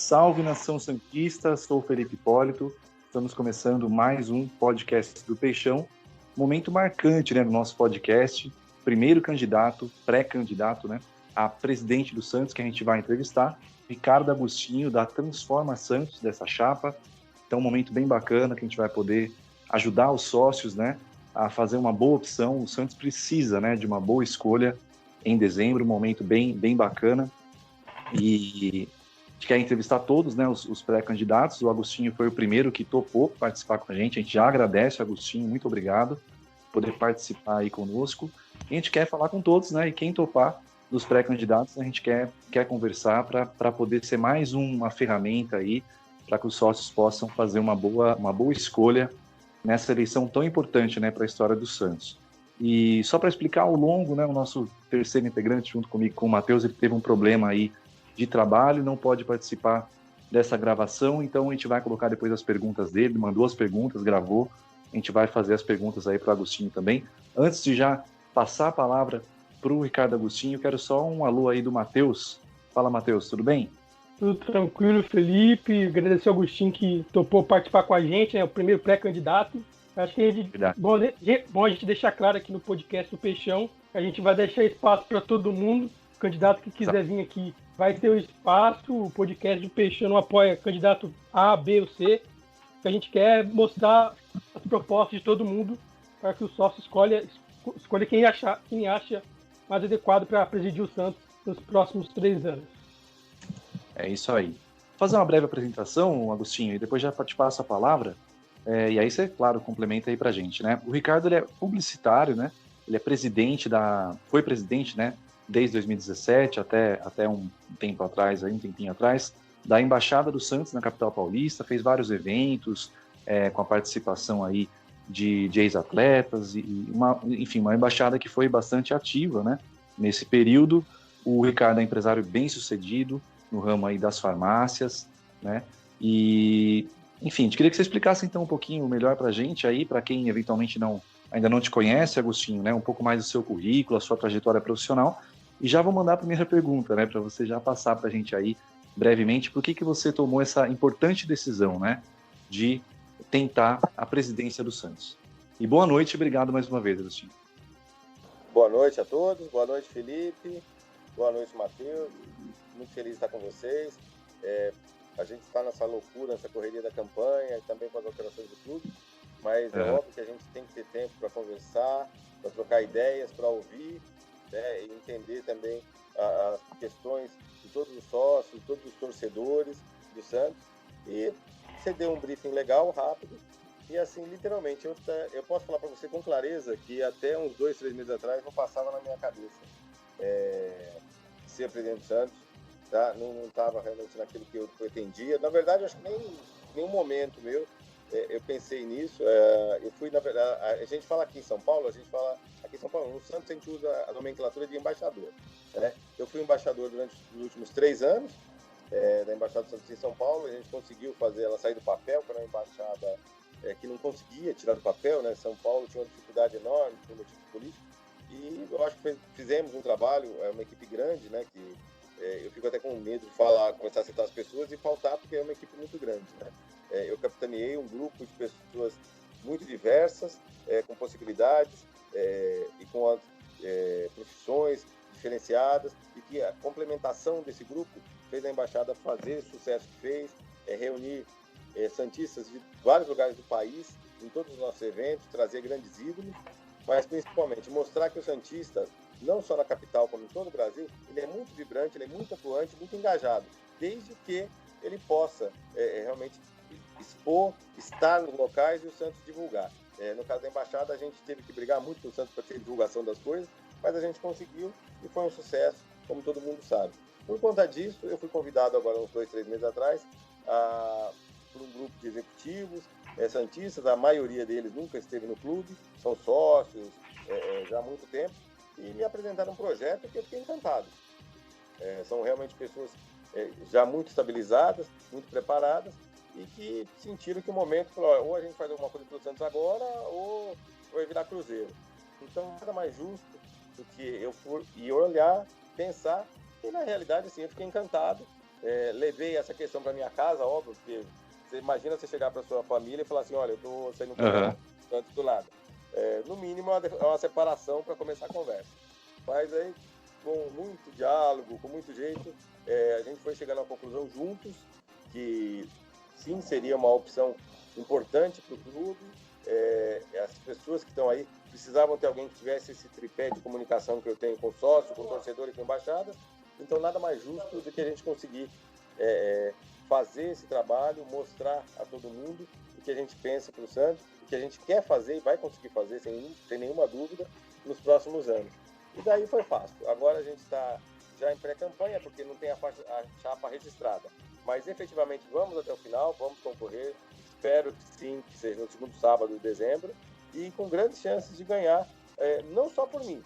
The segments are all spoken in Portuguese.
Salve nação santista, sou Felipe Hipólito, estamos começando mais um podcast do Peixão, momento marcante, no nosso podcast, primeiro candidato, pré-candidato, a presidente do Santos que a gente vai entrevistar, Ricardo Agostinho, da Transforma Santos, dessa chapa. Então, um momento bem bacana que a gente vai poder ajudar os sócios, a fazer uma boa opção. O Santos precisa, de uma boa escolha em dezembro, um momento bem bacana. E a gente quer entrevistar todos, os pré-candidatos. O Agostinho foi o primeiro que topou participar com a gente já agradece, Agostinho, muito obrigado por poder participar aí conosco. E a gente quer falar com todos, e quem topar dos pré-candidatos, a gente quer conversar para poder ser mais uma ferramenta aí, para que os sócios possam fazer uma boa escolha nessa eleição tão importante, para a história do Santos. E só para explicar ao longo, o nosso terceiro integrante, junto comigo, com o Matheus, ele teve um problema aí de trabalho, não pode participar dessa gravação, então a gente vai colocar depois as perguntas dele, mandou as perguntas, gravou, a gente vai fazer as perguntas aí para o Agostinho também. Antes de já passar a palavra para o Ricardo Agostinho, quero só um alô aí do Matheus. Fala, Matheus, tudo bem? Tudo tranquilo, Felipe. Agradecer ao Agostinho que topou participar com a gente, o primeiro pré-candidato. Acho que bom a gente deixar claro aqui no podcast do Peixão, que a gente vai deixar espaço para todo mundo. O candidato que quiser vir aqui vai ter o espaço. O podcast do Peixão não apoia candidato A, B ou C. A gente quer mostrar as propostas de todo mundo para que o sócio escolha quem acha mais adequado para presidir o Santos nos próximos 3 anos. É isso aí. Vou fazer uma breve apresentação, Agostinho, e depois já te passo a palavra. E aí você, claro, complementa aí pra gente, O Ricardo, ele é publicitário, Ele é foi presidente, desde 2017 até um tempinho atrás, da Embaixada do Santos na capital paulista, fez vários eventos com a participação aí de ex-atletas, uma embaixada que foi bastante ativa, nesse período. O Ricardo é empresário bem-sucedido no ramo aí das farmácias, E, enfim, a gente queria que você explicasse então um pouquinho melhor para a gente aí, para quem eventualmente ainda não te conhece, Agostinho, um pouco mais do seu currículo, a sua trajetória profissional. E já vou mandar a primeira pergunta, para você já passar para a gente aí brevemente, por que você tomou essa importante decisão, de tentar a presidência do Santos. E boa noite, obrigado mais uma vez, Agostinho. Boa noite a todos, boa noite, Felipe, boa noite, Matheus, muito feliz de estar com vocês. A gente está nessa loucura, nessa correria da campanha e também com as operações do clube, mas é óbvio que a gente tem que ter tempo para conversar, para trocar ideias, para ouvir, e entender também as questões de todos os sócios, de todos os torcedores do Santos. E você deu um briefing legal, rápido, e assim, literalmente, eu posso falar para você com clareza que até uns 2, 3 meses atrás não passava na minha cabeça ser presidente do Santos, tá? Não estava realmente naquilo que eu pretendia. Na verdade, acho que nenhum momento meu eu pensei nisso. Eu fui, na verdade, a gente fala aqui em São Paulo, no Santos a gente usa a nomenclatura de embaixador, Eu fui embaixador durante os últimos 3 anos, da Embaixada do Santos em São Paulo. A gente conseguiu fazer ela sair do papel, que era uma embaixada que não conseguia tirar do papel, São Paulo tinha uma dificuldade enorme por motivo político, e eu acho que fizemos um trabalho, uma equipe grande, que eu fico até com medo de começar a citar as pessoas e faltar, porque é uma equipe muito grande, Eu capitaneei um grupo de pessoas muito diversas, com possibilidades e com profissões diferenciadas, e que a complementação desse grupo fez a Embaixada fazer o sucesso que fez, reunir santistas de vários lugares do país em todos os nossos eventos, trazer grandes ídolos, mas principalmente mostrar que o santista, não só na capital, como em todo o Brasil, ele é muito vibrante, ele é muito atuante, muito engajado, desde que ele possa realmente expor, estar nos locais e o Santos divulgar. No caso da Embaixada, a gente teve que brigar muito com o Santos para ter divulgação das coisas, mas a gente conseguiu e foi um sucesso, como todo mundo sabe. Por conta disso, eu fui convidado agora uns 2, 3 meses atrás por um grupo de executivos santistas. A maioria deles nunca esteve no clube, são sócios já há muito tempo, e me apresentaram um projeto que eu fiquei encantado. São realmente pessoas já muito estabilizadas, muito preparadas, e que sentiram que o momento, ou a gente faz alguma coisa pelo Santos agora, ou vai virar Cruzeiro. Então, nada mais justo do que eu olhar, pensar, e na realidade, assim, eu fiquei encantado, levei essa questão para minha casa, óbvio, porque você imagina você chegar para sua família e falar assim, olha, eu estou saindo antes do nada. No mínimo, é uma separação para começar a conversa. Mas aí, com muito diálogo, com muito jeito, a gente foi chegando à conclusão juntos que sim, seria uma opção importante para o clube. As pessoas que estão aí precisavam ter alguém que tivesse esse tripé de comunicação que eu tenho com o sócio, com o torcedor e com embaixadas. Então, nada mais justo do que a gente conseguir fazer esse trabalho, mostrar a todo mundo o que a gente pensa para o Santos, o que a gente quer fazer e vai conseguir fazer, sem nenhuma dúvida, nos próximos anos. E daí foi fácil. Agora a gente está já em pré-campanha, porque não tem a chapa registrada. Mas, efetivamente, vamos até o final, vamos concorrer. Espero que sim, que seja no segundo sábado de dezembro. E com grandes chances de ganhar, não só por mim.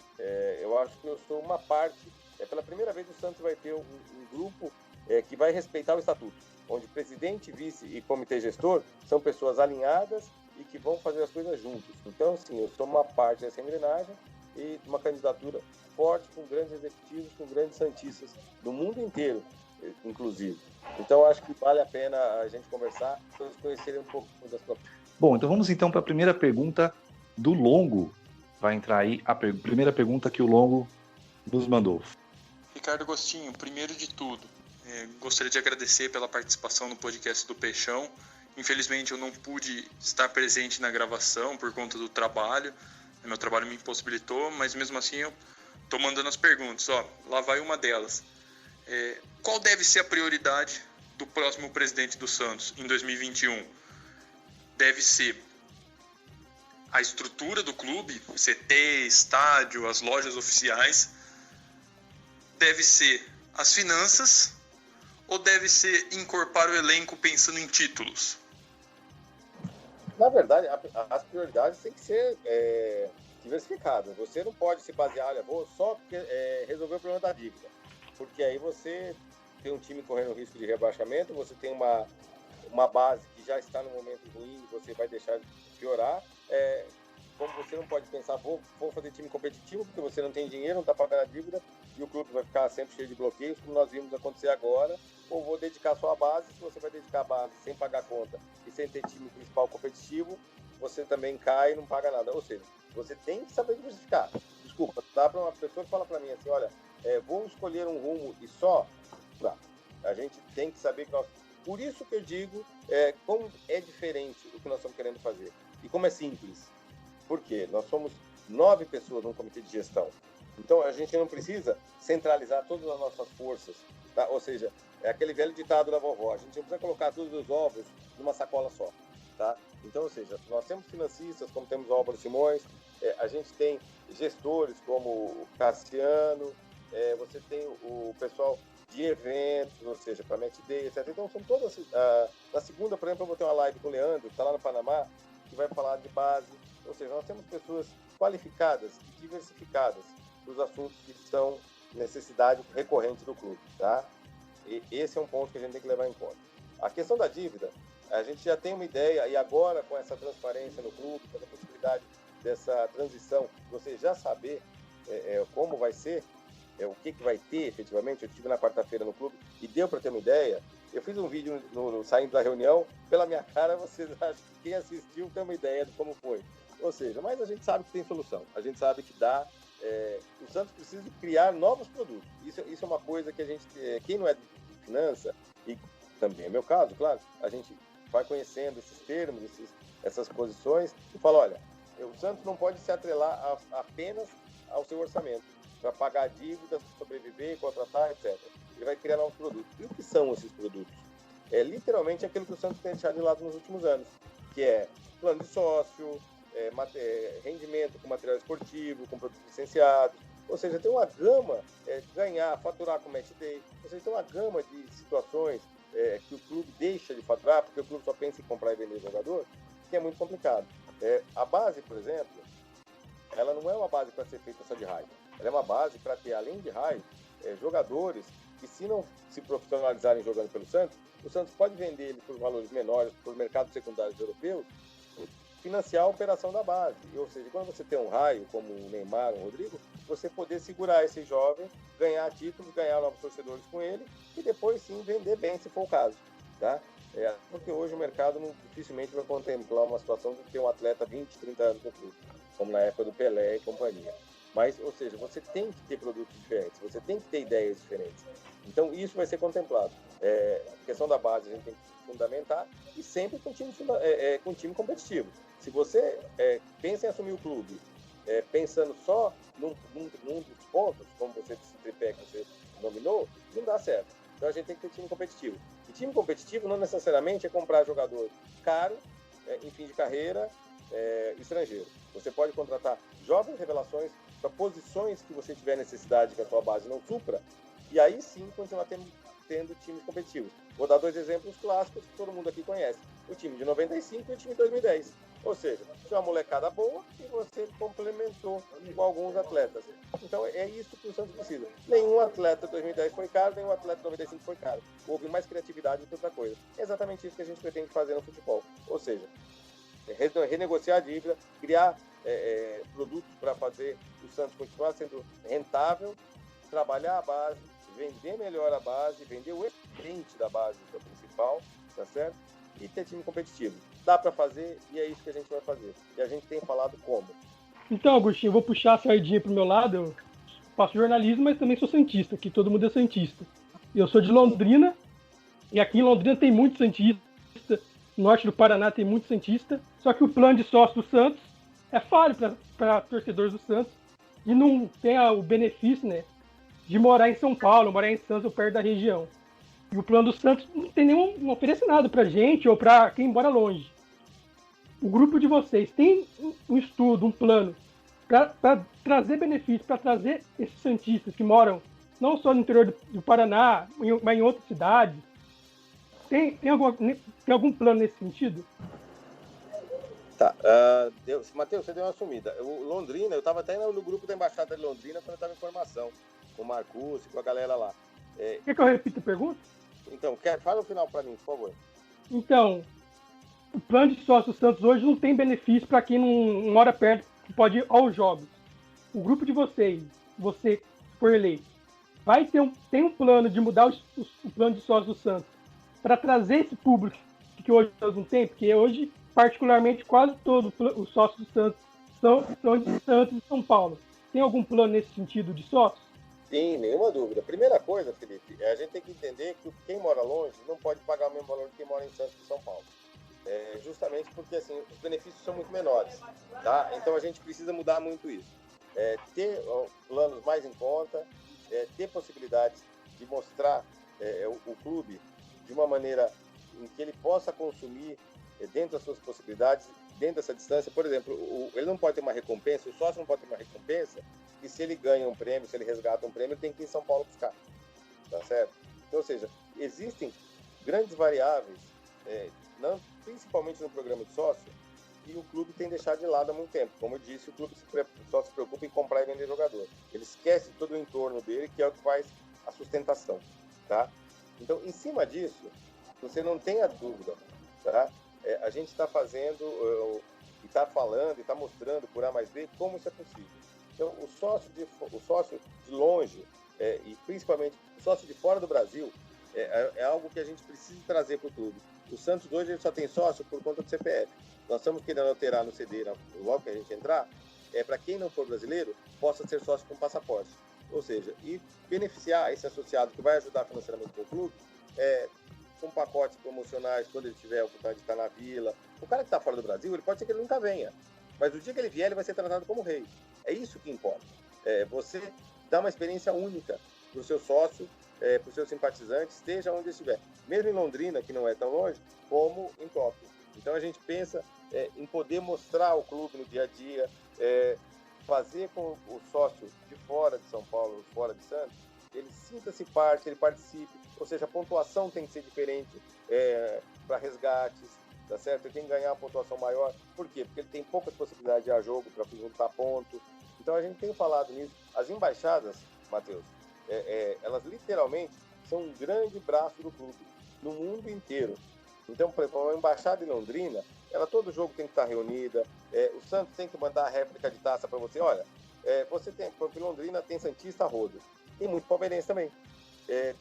Eu acho que eu sou uma parte. Pela primeira vez o Santos vai ter um grupo que vai respeitar o estatuto, onde presidente, vice e comitê gestor são pessoas alinhadas e que vão fazer as coisas juntos. Então, sim, eu sou uma parte dessa engrenagem e uma candidatura forte, com grandes executivos, com grandes santistas do mundo inteiro, inclusive. Então, acho que vale a pena a gente conversar, para eles conhecerem um pouco das próprias. Bom, então vamos então para a primeira pergunta do Longo. Vai entrar aí a primeira pergunta que o Longo nos mandou. Ricardo Agostinho, primeiro de tudo, gostaria de agradecer pela participação no podcast do Peixão. Infelizmente eu não pude estar presente na gravação por conta do trabalho. Meu trabalho me impossibilitou, mas mesmo assim eu estou mandando as perguntas. Lá vai uma delas. Qual deve ser a prioridade do próximo presidente do Santos em 2021? Deve ser a estrutura do clube, CT, estádio, as lojas oficiais? Deve ser as finanças? Ou deve ser incorporar o elenco pensando em títulos? Na verdade, as prioridades têm que ser diversificadas. Você não pode se basear, olha, vou só resolver o problema da dívida. Porque aí você tem um time correndo risco de rebaixamento, você tem uma base que já está no momento ruim, você vai deixar piorar. Como você não pode pensar, vou fazer time competitivo, porque você não tem dinheiro, não está pagando a dívida, e o clube vai ficar sempre cheio de bloqueios, como nós vimos acontecer agora, ou vou dedicar só a base. Se você vai dedicar a base sem pagar conta e sem ter time principal competitivo, você também cai e não paga nada. Ou seja, você tem que saber diversificar. Desculpa, dá para uma pessoa que fala para mim assim, olha, vou escolher um rumo e só? Não. A gente tem que saber que nós... Por isso que eu digo como é diferente o que nós estamos querendo fazer. E como é simples. Por quê? Nós somos 9 pessoas num comitê de gestão. Então, a gente não precisa centralizar todas as nossas forças. Tá? Ou seja, é aquele velho ditado da vovó. A gente não precisa colocar todos os ovos numa sacola só. Tá? Então, ou seja, nós temos financistas, como temos o Álvaro Simões, a gente tem gestores como o Cassiano, você tem o pessoal de eventos, ou seja, para Match Day, etc. Então, são todas... na segunda, por exemplo, eu vou ter uma live com o Leandro, que está lá no Panamá, que vai falar de base. Ou seja, nós temos pessoas qualificadas e diversificadas dos assuntos que são necessidade recorrente do clube, tá? E esse é um ponto que a gente tem que levar em conta. A questão da dívida, a gente já tem uma ideia, e agora com essa transparência no clube, com essa possibilidade dessa transição, você já saber como vai ser, o que vai ter efetivamente. Eu estive na quarta-feira no clube e deu para ter uma ideia. Eu fiz um vídeo saindo da reunião, pela minha cara, vocês acham que quem assistiu tem uma ideia de como foi. Ou seja, mas a gente sabe que tem solução, a gente sabe que dá. O Santos precisa criar novos produtos. Isso é uma coisa que a gente, quem não é de finança, e também é meu caso, claro, a gente vai conhecendo esses termos, essas posições, e fala, olha, o Santos não pode se atrelar apenas ao seu orçamento, para pagar dívidas, sobreviver, contratar, etc. Ele vai criar novos produtos. E o que são esses produtos? Literalmente aquilo que o Santos tem deixado de lado nos últimos anos, que é plano de sócio, rendimento com material esportivo, com produtos licenciados. Ou seja, tem uma gama, ganhar, faturar com Match Day. Ou seja, tem uma gama de situações que o clube deixa de faturar, porque o clube só pensa em comprar e vender jogador, que é muito complicado. A base, por exemplo, ela não é uma base para ser feita só de raio. Ela é uma base para ter, além de raio, jogadores que, se não se profissionalizarem jogando pelo Santos, o Santos pode vender eles por valores menores, por mercados secundários europeus, financiar a operação da base. Ou seja, quando você tem um raio, como o Neymar, o Rodrigo, você poder segurar esse jovem, ganhar títulos, ganhar novos torcedores com ele e depois sim vender bem, se for o caso, tá? Porque hoje o mercado dificilmente vai contemplar uma situação de ter um atleta 20, 30 anos no clube, como na época do Pelé e companhia. Mas, ou seja, você tem que ter produtos diferentes, você tem que ter ideias diferentes. Então, isso vai ser contemplado. A questão da base a gente tem que fundamentar e sempre com time competitivo. Se você pensa em assumir o clube pensando só num dos pontos, como você disse, tripé que você nominou, não dá certo. Então, a gente tem que ter time competitivo. E time competitivo não necessariamente é comprar jogador caro, em fim de carreira, estrangeiro. Você pode contratar jovens revelações para posições que você tiver necessidade que a sua base não supra, e aí sim continuar tendo times competitivos. Vou dar 2 exemplos clássicos que todo mundo aqui conhece. O time de 95 e o time de 2010. Ou seja, tinha uma molecada boa e você complementou com alguns atletas. Então é isso que o Santos precisa. Nenhum atleta de 2010 foi caro, nenhum atleta de 95 foi caro. Houve mais criatividade do que outra coisa. É exatamente isso que a gente pretende fazer no futebol. Ou seja, renegociar a dívida, criar produtos para fazer o Santos continuar sendo rentável, trabalhar a base, vender melhor a base, vender o excedente da base, que é o principal, tá certo? E ter time competitivo. Dá para fazer e é isso que a gente vai fazer. E a gente tem falado como. Então, Agostinho, eu vou puxar a sardinha pro meu lado. Eu faço jornalismo, mas também sou santista, que todo mundo é santista. Eu sou de Londrina, e aqui em Londrina tem muito santista. No norte do Paraná tem muito santista. Só que o plano de sócio do Santos é falho para torcedores do Santos. E não tem o benefício, né, de morar em São Paulo, morar em Santos ou perto da região. E o plano do Santos não oferece nada pra gente ou pra quem mora longe. O grupo de vocês tem um estudo, um plano para trazer benefícios, para trazer esses santistas que moram não só no interior do Paraná, mas em outras cidades? Tem algum plano nesse sentido? Tá. Matheus, você deu uma sumida. Londrina, eu estava até no grupo da Embaixada de Londrina quando eu estava em formação, com o Marcus e com a galera lá. Quer que eu repita a pergunta? Então, fala o final para mim, por favor. Então, o plano de sócio do Santos hoje não tem benefício para quem não mora perto, que pode ir aos jogos. O grupo de vocês, você for eleito, tem um plano de mudar o plano de sócio do Santos para trazer esse público que hoje nós não tem, porque hoje, particularmente, quase todos os sócios do Santos são de Santos e São Paulo. Tem algum plano nesse sentido de sócios? Sim, nenhuma dúvida. Primeira coisa, Felipe, a gente tem que entender que quem mora longe não pode pagar o mesmo valor que quem mora em Santos e São Paulo. Justamente porque assim, os benefícios são muito menores. Tá? Então a gente precisa mudar muito isso. Ter planos mais em conta, ter possibilidades de mostrar o clube de uma maneira em que ele possa consumir dentro das suas possibilidades, dentro dessa distância. Por exemplo, ele não pode ter uma recompensa, o sócio não pode ter uma recompensa, e se ele ganha um prêmio, se ele resgata um prêmio, ele tem que ir em São Paulo buscar. Tá certo? Então, ou seja, existem grandes variáveis, principalmente no programa de sócio, e o clube tem deixado de lado há muito tempo. Como eu disse, o clube só se preocupa em comprar e vender jogador. Ele esquece todo o entorno dele, que é o que faz a sustentação. Tá? Então, em cima disso, você não tenha dúvida, tá? A gente está fazendo, e está falando, e está mostrando por A mais B como isso é possível. Então, o sócio de longe, e principalmente o sócio de fora do Brasil, é algo que a gente precisa trazer para o clube. O Santos hoje ele só tem sócio por conta do CPF. Nós estamos querendo alterar no CD, logo que a gente entrar, para quem não for brasileiro, possa ser sócio com passaporte. Ou seja, e beneficiar esse associado que vai ajudar financeiramente o clube, com pacotes promocionais, quando ele tiver a oportunidade de estar na vila. O cara que está fora do Brasil, ele pode ser que ele nunca venha, mas o dia que ele vier, ele vai ser tratado como rei. É isso que importa. Você dá uma experiência única para o seu sócio, para os seus simpatizantes, esteja onde estiver. Mesmo em Londrina, que não é tão longe, como em Tóquio. Então a gente pensa em poder mostrar o clube no dia a dia, fazer com o sócio de fora de São Paulo, fora de Santos, ele sinta-se parte, ele participe, ou seja, a pontuação tem que ser diferente para resgates, tá certo? Ele tem que ganhar uma pontuação maior. Por quê? Porque ele tem poucas possibilidades de ir a jogo para juntar ponto. Então a gente tem falado nisso. As embaixadas, Matheus, elas literalmente são um grande braço do clube, no mundo inteiro. Então, por exemplo, a embaixada em Londrina, todo jogo tem que estar reunida, o Santos tem que mandar a réplica de taça para você. Olha, Você tem, por Londrina tem Santista rodo. Tem muito palmeirense também.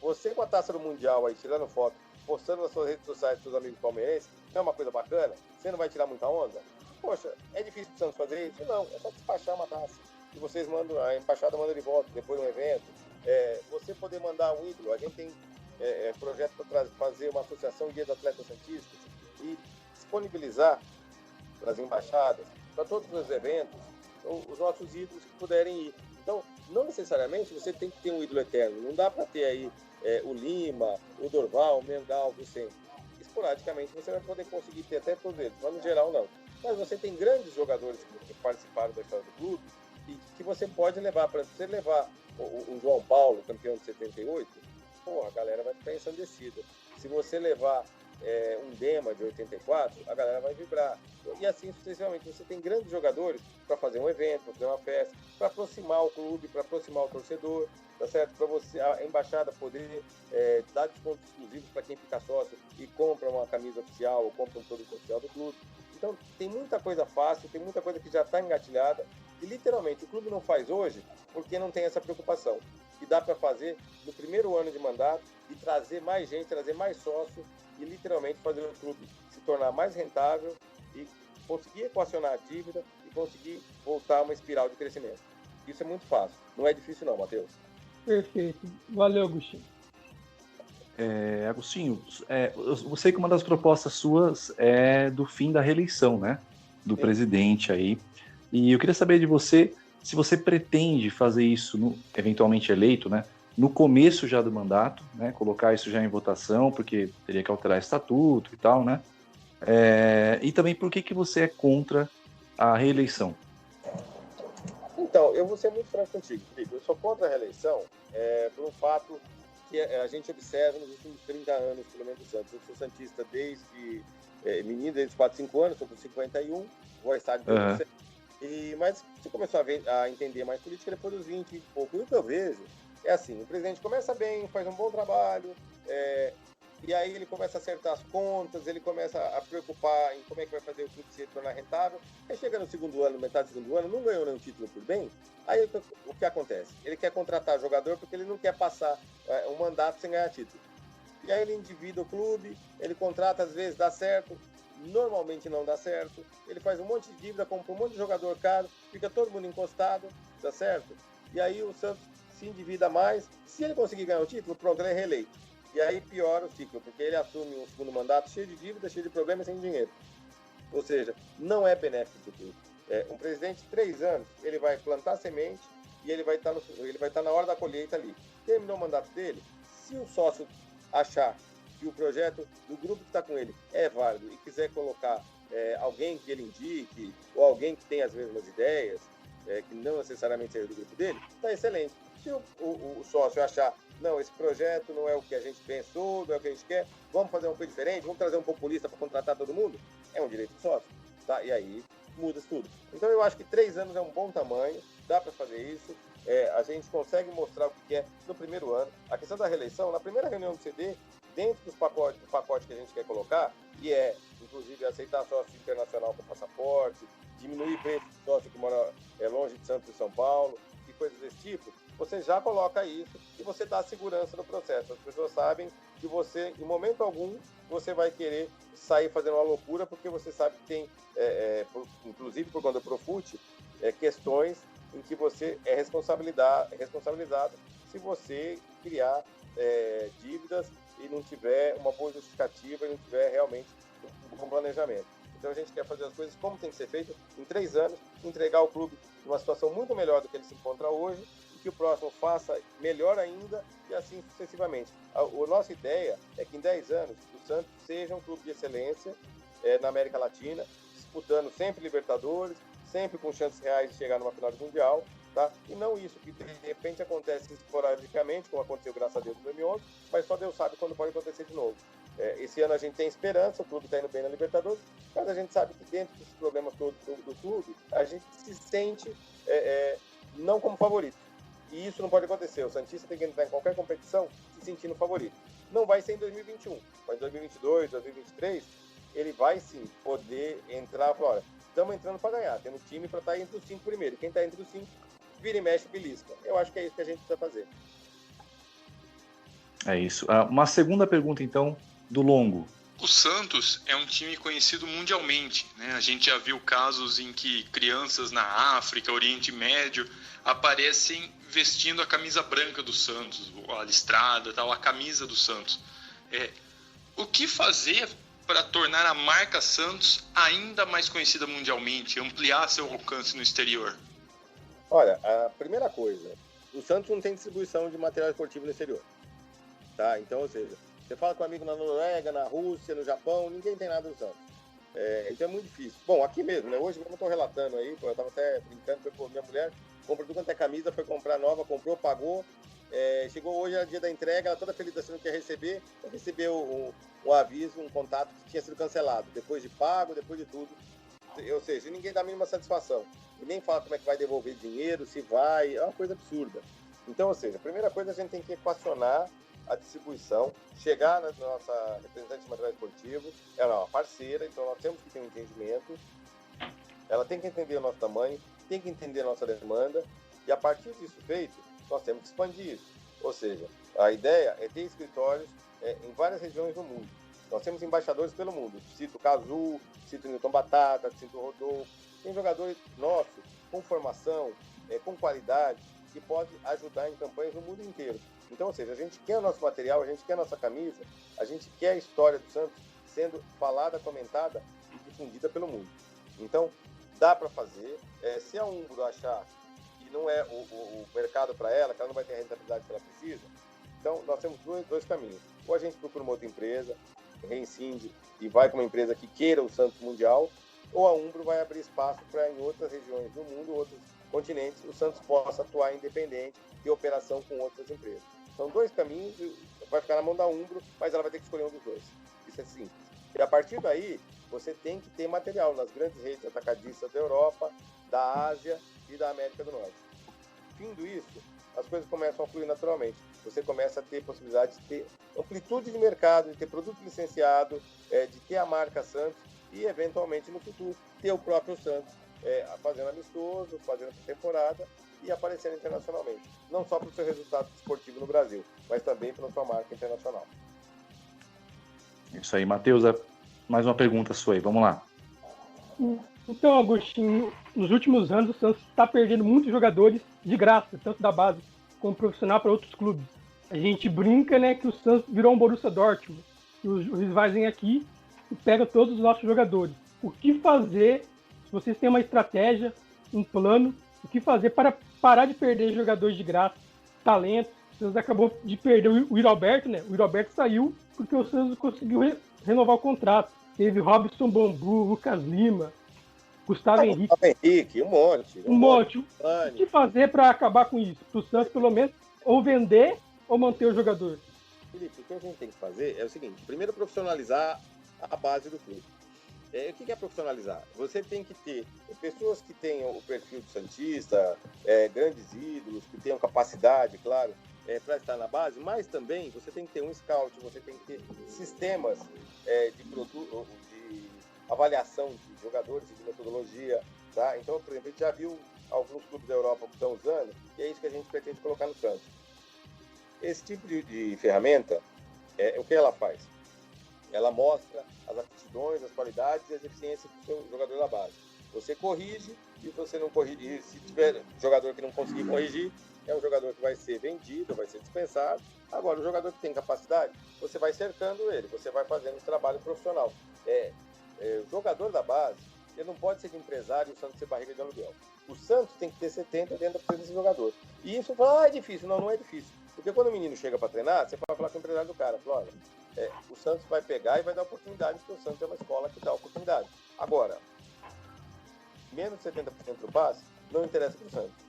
Você com a taça do Mundial aí, tirando foto, postando nas suas redes sociais dos seus amigos palmeirenses, não é uma coisa bacana? Você não vai tirar muita onda? Poxa, é difícil pro Santos fazer isso? Não, é só despachar uma taça. E vocês mandam, a embaixada manda de volta, depois de um evento. Você poder mandar um ídolo. A gente tem projeto para fazer uma associação de atletas santistas e disponibilizar para as embaixadas, para todos os eventos, os nossos ídolos que puderem ir. Então, não necessariamente você tem que ter um ídolo eterno. Não dá para ter aí o Lima, o Dorval, o Mengal, o Vicente. Esporadicamente você vai poder conseguir ter até todos eles, mas no geral não. Mas você tem grandes jogadores que participaram da história do clube e que você pode levar. Para você levar o João Paulo, campeão de 78, a galera vai ficar ensandecida. Se você levar um Dema de 84, a galera vai vibrar. E assim sucessivamente. Você tem grandes jogadores para fazer um evento, para fazer uma festa, para aproximar o clube, para aproximar o torcedor, tá certo? Para você, a embaixada poder dar descontos exclusivos para quem fica sócio e compra uma camisa oficial ou compra um produto oficial do clube. Então, tem muita coisa fácil, tem muita coisa que já está engatilhada e, literalmente, o clube não faz hoje porque não tem essa preocupação. Que dá para fazer no primeiro ano de mandato e trazer mais gente, trazer mais sócio e, literalmente, fazer o clube se tornar mais rentável e conseguir equacionar a dívida e conseguir voltar a uma espiral de crescimento. Isso é muito fácil. Não é difícil não, Matheus. Perfeito. Valeu, Agostinho. Agostinho, eu sei que uma das propostas suas é do fim da reeleição, né? Do presidente aí. E eu queria saber de você se você pretende fazer isso, eventualmente eleito, né? No começo já do mandato, né? Colocar isso já em votação, porque teria que alterar estatuto e tal, né? E também por que você é contra a reeleição? Então, eu vou ser muito franco contigo, Felipe. Eu sou contra a reeleição por um fato que a gente observa nos últimos 30 anos, pelo menos, do Santos. Eu sou santista desde menino, desde os 4, 5 anos, estou com 51, vou ao estádio de você. Mas você começou a entender mais política depois dos 20 e pouco. E o que eu vejo é assim, o presidente começa bem, faz um bom trabalho, e aí ele começa a acertar as contas, ele começa a preocupar em como é que vai fazer o clube se tornar rentável. Aí chega no segundo ano, metade do segundo ano, não ganhou nenhum título por bem. Aí o que acontece? Ele quer contratar jogador porque ele não quer passar um mandato sem ganhar título. E aí ele endivida o clube, ele contrata, às vezes dá certo, normalmente não dá certo. Ele faz um monte de dívida, compra um monte de jogador caro, fica todo mundo encostado, dá certo? E aí o Santos se endivida mais. Se ele conseguir ganhar o título, pronto, ele é reeleito. E aí piora o ciclo, porque ele assume um segundo mandato cheio de dívida, cheio de problemas, sem dinheiro. Ou seja, não é benéfico para o clube. Um presidente de 3 anos, ele vai plantar semente e ele vai estar na hora da colheita ali. Terminou o mandato dele, se o sócio achar que o projeto do grupo que está com ele é válido e quiser colocar alguém que ele indique ou alguém que tem as mesmas ideias, que não necessariamente seja do grupo dele, está excelente. Se o sócio achar, não, esse projeto não é o que a gente pensou, não é o que a gente quer, vamos fazer uma coisa diferente, vamos trazer um populista para contratar todo mundo, é um direito do sócio, tá? E aí muda tudo. Então eu acho que 3 anos é um bom tamanho, dá para fazer isso, a gente consegue mostrar o que é no primeiro ano. A questão da reeleição, na primeira reunião do CD, dentro do pacote que a gente quer colocar, que é, inclusive, aceitar sócio internacional com passaporte, diminuir o preço do sócio que mora longe de Santos e São Paulo, e coisas desse tipo, você já coloca isso e você dá segurança no processo. As pessoas sabem que você, em momento algum, você vai querer sair fazendo uma loucura, porque você sabe que tem, inclusive por conta do Profut, questões em que você é responsabilizado se você criar dívidas e não tiver uma boa justificativa e não tiver realmente um bom planejamento. Então a gente quer fazer as coisas como tem que ser feito, em 3 anos, entregar o clube numa situação muito melhor do que ele se encontra hoje, e que o próximo faça melhor ainda, e assim sucessivamente. A nossa ideia é que em 10 anos o Santos seja um clube de excelência na América Latina, disputando sempre Libertadores, sempre com chances reais de chegar numa final de Mundial, tá? E não isso que de repente acontece esporadicamente, como aconteceu graças a Deus em 2011, mas só Deus sabe quando pode acontecer de novo. Esse ano a gente tem esperança, o clube está indo bem na Libertadores, mas a gente sabe que dentro dos problemas todos do clube, a gente se sente não como favorito. E isso não pode acontecer. O Santista tem que entrar em qualquer competição se sentindo favorito. Não vai ser em 2021, mas em 2022, 2023, ele vai sim poder entrar e falar, olha, estamos entrando para ganhar, temos time para estar entre os 5 primeiros. Quem está entre os 5 vira e mexe belisca. Eu acho que é isso que a gente precisa fazer. É isso. Uma segunda pergunta, então, do Longo. O Santos é um time conhecido mundialmente, né? A gente já viu casos em que crianças na África, Oriente Médio, aparecem vestindo a camisa branca do Santos, a listrada, tal, a camisa do Santos. O que fazer para tornar a marca Santos ainda mais conhecida mundialmente, ampliar seu alcance no exterior? Olha, a primeira coisa, o Santos não tem distribuição de material esportivo no exterior, tá? Então, ou seja, você fala com um amigo na Noruega, na Rússia, no Japão, ninguém tem nada do Santos. Então é muito difícil. Bom, aqui mesmo, né? Hoje mesmo eu estou relatando aí, eu estava até brincando, minha mulher comprou tudo quanto é camisa, foi comprar nova, comprou, pagou. Chegou hoje, é dia da entrega, ela toda feliz assim, não quer receber, recebeu um aviso, um contato que tinha sido cancelado, depois de pago, depois de tudo. Ou seja, ninguém dá a mínima satisfação. E nem fala como é que vai devolver dinheiro, se vai, é uma coisa absurda. Então, ou seja, a primeira coisa a gente tem que equacionar a distribuição, chegar na nossa representante de material esportivo, ela é uma parceira, então nós temos que ter um entendimento, ela tem que entender o nosso tamanho, tem que entender a nossa demanda, e a partir disso feito, nós temos que expandir isso. Ou seja, a ideia é ter escritórios em várias regiões do mundo. Nós temos embaixadores pelo mundo. Cito o Cazu, cito o Newton Batata, cito o Rodolfo. Tem jogadores nossos com formação, com qualidade, que pode ajudar em campanhas no mundo inteiro. Então, ou seja, a gente quer o nosso material, a gente quer a nossa camisa, a gente quer a história do Santos sendo falada, comentada e difundida pelo mundo. Então, dá para fazer. Se a Umbro achar que não é o mercado para ela, que ela não vai ter a rentabilidade que ela precisa, então nós temos dois caminhos. Ou a gente procura uma outra empresa, reincide e vai com uma empresa que queira o Santos mundial, ou a Umbro vai abrir espaço para em outras regiões do mundo, outros continentes, o Santos possa atuar independente de operação com outras empresas. São dois caminhos, vai ficar na mão da Umbro, mas ela vai ter que escolher um dos dois. Isso é simples. E a partir daí, você tem que ter material nas grandes redes atacadistas da Europa, da Ásia e da América do Norte. Findo isso, as coisas começam a fluir naturalmente. Você começa a ter possibilidade de ter amplitude de mercado, de ter produto licenciado, de ter a marca Santos e, eventualmente, no futuro, ter o próprio Santos fazendo amistoso, fazendo temporada e aparecendo internacionalmente. Não só para o seu resultado esportivo no Brasil, mas também pela sua marca internacional. Isso aí, Matheus, mais uma pergunta sua aí, vamos lá. Então, Agostinho, nos últimos anos o Santos está perdendo muitos jogadores de graça, tanto da base como profissional para outros clubes. A gente brinca, né, que o Santos virou um Borussia Dortmund, e os rivais vêm aqui e pegam todos os nossos jogadores. O que fazer, se vocês têm uma estratégia, um plano, o que fazer para parar de perder jogadores de graça, talentos? O Santos acabou de perder o Yuri Alberto, né? O Yuri Alberto saiu porque o Santos conseguiu renovar o contrato. Teve Robson Bambu, Lucas Lima, Gustavo Henrique. Gustavo Henrique, um monte. O que fazer para acabar com isso? Para o Santos, pelo menos, ou vender ou manter o jogador? Felipe, o que a gente tem que fazer é o seguinte: primeiro, profissionalizar a base do clube. O que é profissionalizar? Você tem que ter pessoas que tenham o perfil do santista, grandes ídolos, que tenham capacidade, claro, para estar na base, mas também você tem que ter um scout, você tem que ter sistemas de avaliação de jogadores e de metodologia, tá? Então, por exemplo, a gente já viu alguns clubes da Europa que estão usando, e é isso que a gente pretende colocar no Santos. Esse tipo de ferramenta, o que ela faz? Ela mostra as aptidões, as qualidades e as eficiências do seu jogador da base. Você corrige, e se você não corrigir, se tiver jogador que não conseguir corrigir, é um jogador que vai ser vendido, vai ser dispensado. Agora, o jogador que tem capacidade, você vai cercando ele, você vai fazendo esse trabalho profissional. O jogador da base, ele não pode ser de empresário e o Santos ser barriga de aluguel. O Santos tem que ter 70, 80% desse jogador. E isso fala, é difícil. Não é difícil. Porque quando o menino chega para treinar, você pode falar com o empresário do cara, fala, olha, o Santos vai pegar e vai dar oportunidade, porque o Santos é uma escola que dá oportunidade. Agora, menos de 70% do passe não interessa para o Santos.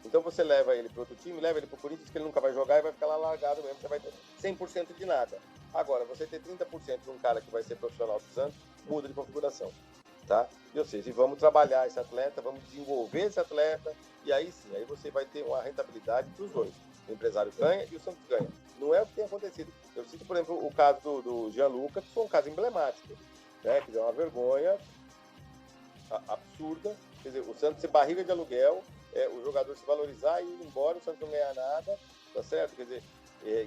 Então você leva ele para outro time, leva ele para o Corinthians, que ele nunca vai jogar e vai ficar lá largado mesmo, você vai ter 100% de nada. Agora, você ter 30% de um cara que vai ser profissional do Santos, muda de configuração, tá? Ou seja, vamos trabalhar esse atleta, vamos desenvolver esse atleta, e aí sim, aí você vai ter uma rentabilidade dos dois. O empresário ganha e o Santos ganha. Não é o que tem acontecido. Eu cito, por exemplo, o caso do Gianluca, que foi um caso emblemático, né? Que é uma vergonha absurda. Quer dizer, o Santos ser barriga de aluguel, o jogador se valorizar e ir embora, o Santos não ganhar nada, tá certo? Quer dizer,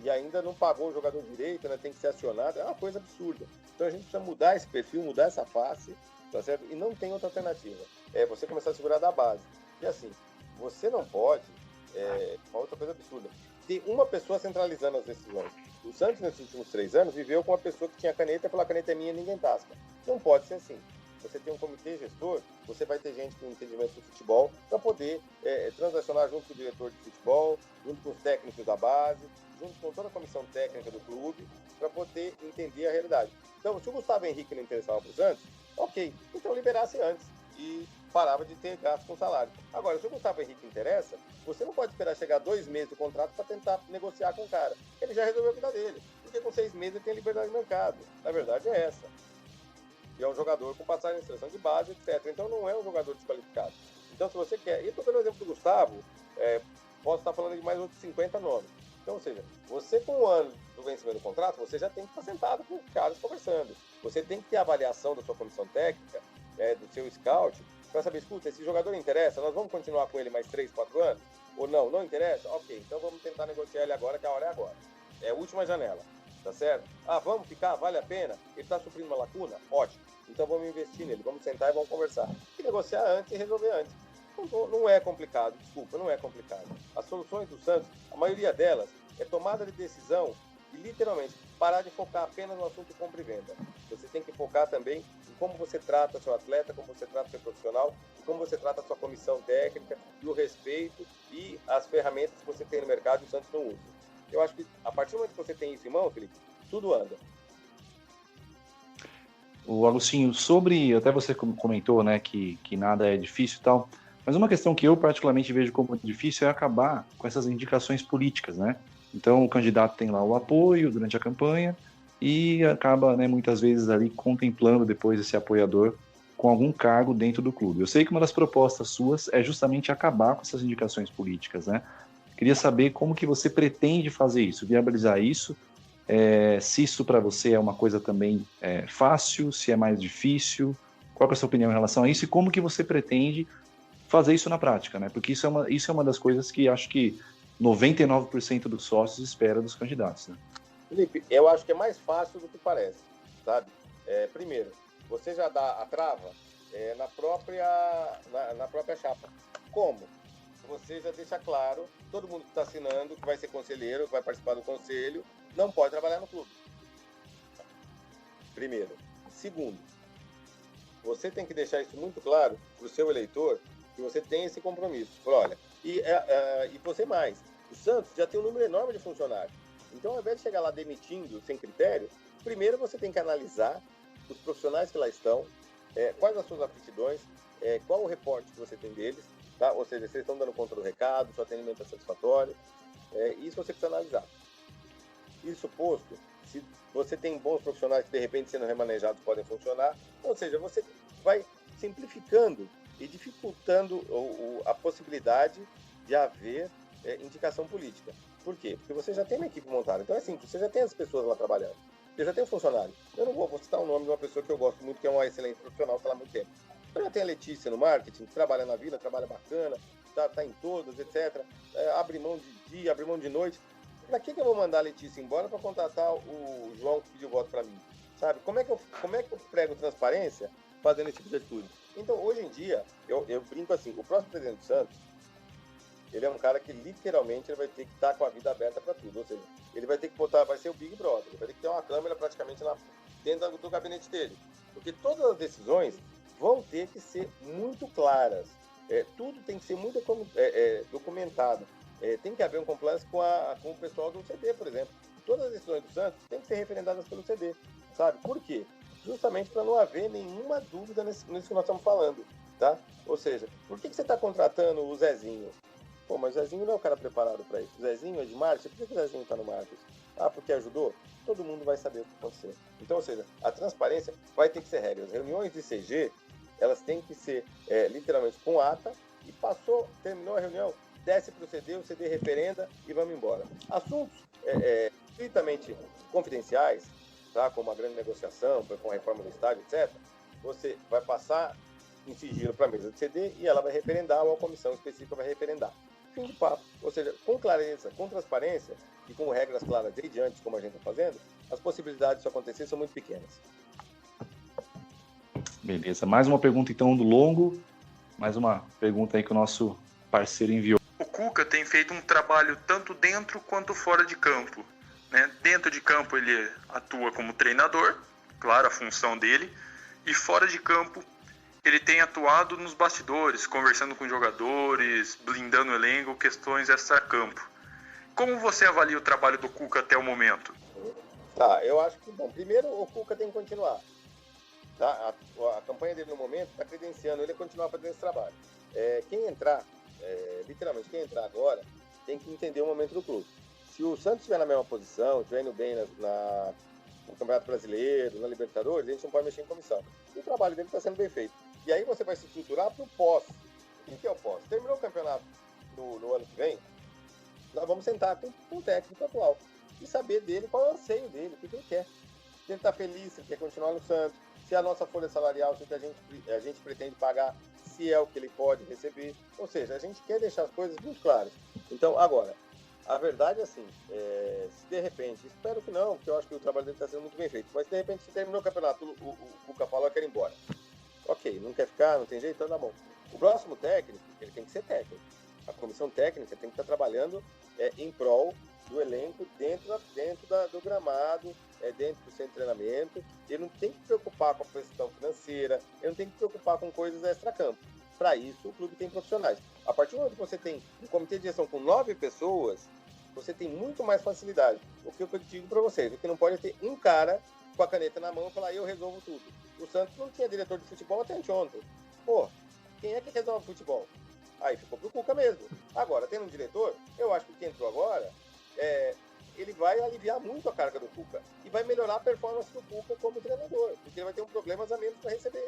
e ainda não pagou o jogador direito, né? Tem que ser acionado, é uma coisa absurda. Então a gente precisa mudar esse perfil, mudar essa face, tá certo? E não tem outra alternativa. É você começar a segurar da base. E assim, você não pode, uma outra coisa absurda, ter uma pessoa centralizando as decisões. O Santos, nesses últimos 3 anos, viveu com uma pessoa que tinha caneta, pela caneta é minha, ninguém tasca. Não pode ser assim. Você tem um comitê gestor, você vai ter gente com entendimento do futebol para poder transacionar junto com o diretor de futebol, junto com os técnicos da base, junto com toda a comissão técnica do clube, para poder entender a realidade. Então, se o Gustavo Henrique não interessava para o Santos, ok, então liberasse antes e parava de ter gasto com salário. Agora, se o Gustavo Henrique interessa, você não pode esperar chegar 2 meses do contrato para tentar negociar com o cara. Ele já resolveu a vida dele, porque com 6 meses ele tem liberdade de mercado. Na verdade é essa. E é um jogador com passagem de seleção de base, etc. Então não é um jogador desqualificado. Então se você quer... E eu estou dando o exemplo do Gustavo, posso estar falando de mais outros 50 nomes. Então, ou seja, você com 1 ano do vencimento do contrato, você já tem que estar sentado com os caras conversando. Você tem que ter a avaliação da sua comissão técnica, do seu scout, para saber, escuta, esse jogador interessa, nós vamos continuar com ele mais 3, 4 anos? Ou não? Não interessa? Ok, então vamos tentar negociar ele agora, que a hora é agora. É a última janela. Tá certo? Vamos ficar, vale a pena? Ele está suprindo uma lacuna? Ótimo. Então vamos investir nele, vamos sentar e vamos conversar. E negociar antes e resolver antes. Não é complicado, desculpa, não é complicado. As soluções do Santos, a maioria delas, é tomada de decisão e literalmente parar de focar apenas no assunto compra e venda. Você tem que focar também em como você trata seu atleta, como você trata seu profissional, e como você trata a sua comissão técnica, e o respeito e as ferramentas que você tem no mercado e o Santos não usa. Eu acho que a partir do momento que você tem isso em mão, Felipe, tudo anda. O Agostinho, até você comentou, né, que nada é difícil e tal, mas uma questão que eu particularmente vejo como difícil é acabar com essas indicações políticas, né? Então o candidato tem lá o apoio durante a campanha e acaba, né, muitas vezes ali contemplando depois esse apoiador com algum cargo dentro do clube. Eu sei que uma das propostas suas é justamente acabar com essas indicações políticas, né? Queria saber como que você pretende fazer isso, viabilizar isso, se isso para você é uma coisa também fácil, se é mais difícil, qual é a sua opinião em relação a isso e como que você pretende fazer isso na prática, né? Porque isso é uma das coisas que acho que 99% dos sócios espera dos candidatos, né? Felipe, eu acho que é mais fácil do que parece, sabe? Primeiro, você já dá a trava na própria chapa. Como? Você já deixa claro, todo mundo que está assinando, que vai ser conselheiro, que vai participar do conselho, não pode trabalhar no clube. Primeiro. Segundo, você tem que deixar isso muito claro para o seu eleitor, que você tem esse compromisso. Olha, e você mais. O Santos já tem um número enorme de funcionários. Então, ao invés de chegar lá demitindo sem critério, primeiro você tem que analisar os profissionais que lá estão, quais as suas aptidões, qual o reporte que você tem deles, tá? Ou seja, se eles estão dando conta do recado, se o atendimento é satisfatório, isso você precisa analisar. Isso posto, se você tem bons profissionais que de repente sendo remanejados podem funcionar, ou seja, você vai simplificando e dificultando a possibilidade de haver indicação política. Por quê? Porque você já tem uma equipe montada. Então é simples, você já tem as pessoas lá trabalhando. Você já tem um funcionário. Eu não vou citar o nome de uma pessoa que eu gosto muito, que é uma excelente profissional, que está lá há muito tempo. Eu já tenho a Letícia no marketing, que trabalha na Vila, trabalha bacana, tá em todas, etc. Abre mão de dia, abre mão de noite. Para que eu vou mandar a Letícia embora para contratar o João que pediu voto para mim? Sabe? Como é que eu prego transparência fazendo esse tipo de atitude? Então, hoje em dia, eu brinco assim, o próximo presidente do Santos, ele é um cara que literalmente ele vai ter que estar com a vida aberta para tudo. Ou seja, ele vai ter que vai ser o Big Brother, ele vai ter que ter uma câmera praticamente dentro do gabinete dele. Porque todas as decisões vão ter que ser muito claras. Tudo tem que ser muito documentado. Tem que haver um compliance com o pessoal do CD, por exemplo. Todas as decisões do Santos têm que ser referendadas pelo CD, sabe? Por quê? Justamente para não haver nenhuma dúvida nisso que nós estamos falando, tá? Ou seja, por que você está contratando o Zezinho? Pô, mas o Zezinho não é o cara preparado para isso. O Zezinho é de marketing, por que o Zezinho está no marketing? Porque ajudou? Todo mundo vai saber o que aconteceu. Então, ou seja, a transparência vai ter que ser regra. As reuniões de CG, elas têm que ser literalmente com ata e terminou a reunião, desce para o CD referenda e vamos embora. Assuntos estritamente confidenciais, tá? Como a grande negociação, com a reforma do estádio, etc., você vai passar em sigilo para a mesa de CD e ela vai referendar ou a comissão específica vai referendar. Fim de papo. Ou seja, com clareza, com transparência e com regras claras desde antes, como a gente está fazendo, as possibilidades disso acontecer são muito pequenas. Beleza. Mais uma pergunta, então, do Longo. Mais uma pergunta aí que o nosso parceiro enviou. O Cuca tem feito um trabalho tanto dentro quanto fora de campo, né? Dentro de campo ele atua como treinador, claro, a função dele, e fora de campo ele tem atuado nos bastidores, conversando com jogadores, blindando o elenco, questões extra-campo. Como você avalia o trabalho do Cuca até o momento? Tá, eu acho que, bom, primeiro o Cuca tem que continuar. Tá? A campanha dele no momento está credenciando ele a continuar fazendo esse trabalho. Quem entrar, literalmente quem entrar agora, tem que entender o momento do clube. Se o Santos estiver na mesma posição, estiver indo bem no Campeonato Brasileiro, na Libertadores, a gente não pode mexer em comissão. E o trabalho dele está sendo bem feito. E aí você vai se estruturar para o pós. O que é o pós? Terminou o campeonato no ano que vem, nós vamos sentar com o técnico atual e saber dele qual é o anseio dele, o que ele quer. Se ele está feliz, se ele quer continuar no Santos, se a nossa folha salarial, se o que a gente pretende pagar, se é o que ele pode receber. Ou seja, a gente quer deixar as coisas muito claras. Então, agora, a verdade é assim, se de repente, espero que não, porque eu acho que o trabalho dele está sendo muito bem feito, mas de repente, se terminou o campeonato, o Cuca falou que quer ir embora. Ok, não quer ficar, não tem jeito, então tá bom. O próximo técnico, ele tem que ser técnico. A comissão técnica tem que estar trabalhando em prol do elenco dentro do gramado, dentro do centro de treinamento. Ele não tem que se preocupar com a questão financeira, ele não tem que se preocupar com coisas extra-campo. Para isso, o clube tem profissionais. A partir do momento que você tem um comitê de gestão com 9 pessoas, você tem muito mais facilidade. O que eu digo para vocês, o que não pode é ter um cara com a caneta na mão e falar, eu resolvo tudo. O Santos não tinha diretor de futebol até anteontem. Pô, quem é que resolve futebol? Aí ficou pro Cuca mesmo. Agora, tendo um diretor, eu acho que quem entrou agora, ele vai aliviar muito a carga do Cuca e vai melhorar a performance do Cuca como treinador, porque ele vai ter um problemas a menos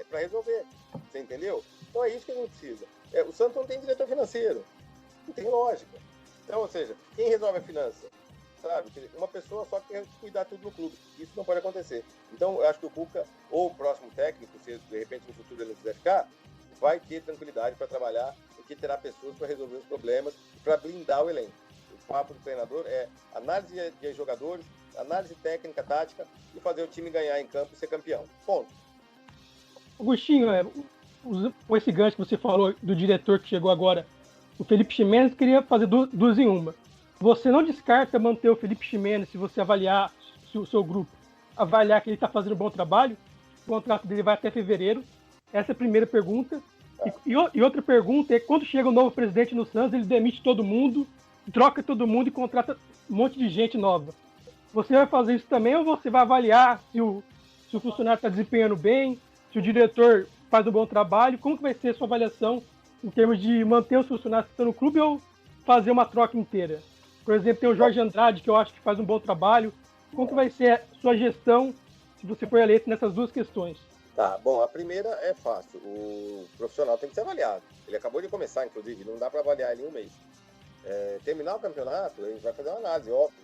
para resolver. Você entendeu? Então é isso que a gente precisa. O Santos não tem diretor financeiro. Não tem lógica. Então, ou seja, quem resolve a finança? Sabe? Uma pessoa só quer cuidar tudo no clube. Isso não pode acontecer. Então, eu acho que o Cuca, ou o próximo técnico, se de repente no futuro ele não quiser ficar, vai ter tranquilidade para trabalhar, porque terá pessoas para resolver os problemas e para blindar o elenco. O papo do treinador é análise de jogadores, análise técnica, tática e fazer o time ganhar em campo e ser campeão. Ponto. Agostinho, com esse gancho que você falou do diretor que chegou agora, o Felipe Ximenes queria fazer duas em uma. Você não descarta manter o Felipe Ximenes se você avaliar, se o seu grupo avaliar que ele está fazendo um bom trabalho? O contrato dele vai até fevereiro. Essa é a primeira pergunta. E outra pergunta é, quando chega um novo presidente no Santos, ele demite todo mundo, troca todo mundo e contrata um monte de gente nova. Você vai fazer isso também ou você vai avaliar se o funcionário está desempenhando bem, se o diretor faz um bom trabalho? Como que vai ser a sua avaliação em termos de manter os funcionários que estão no clube ou fazer uma troca inteira? Por exemplo, tem o Jorge Andrade, que eu acho que faz um bom trabalho. Como que vai ser a sua gestão se você for eleito nessas duas questões? Tá, bom, a primeira é fácil. O profissional tem que ser avaliado. Ele acabou de começar, inclusive, não dá para avaliar ele em um mês. Terminar o campeonato, a gente vai fazer uma análise, óbvio.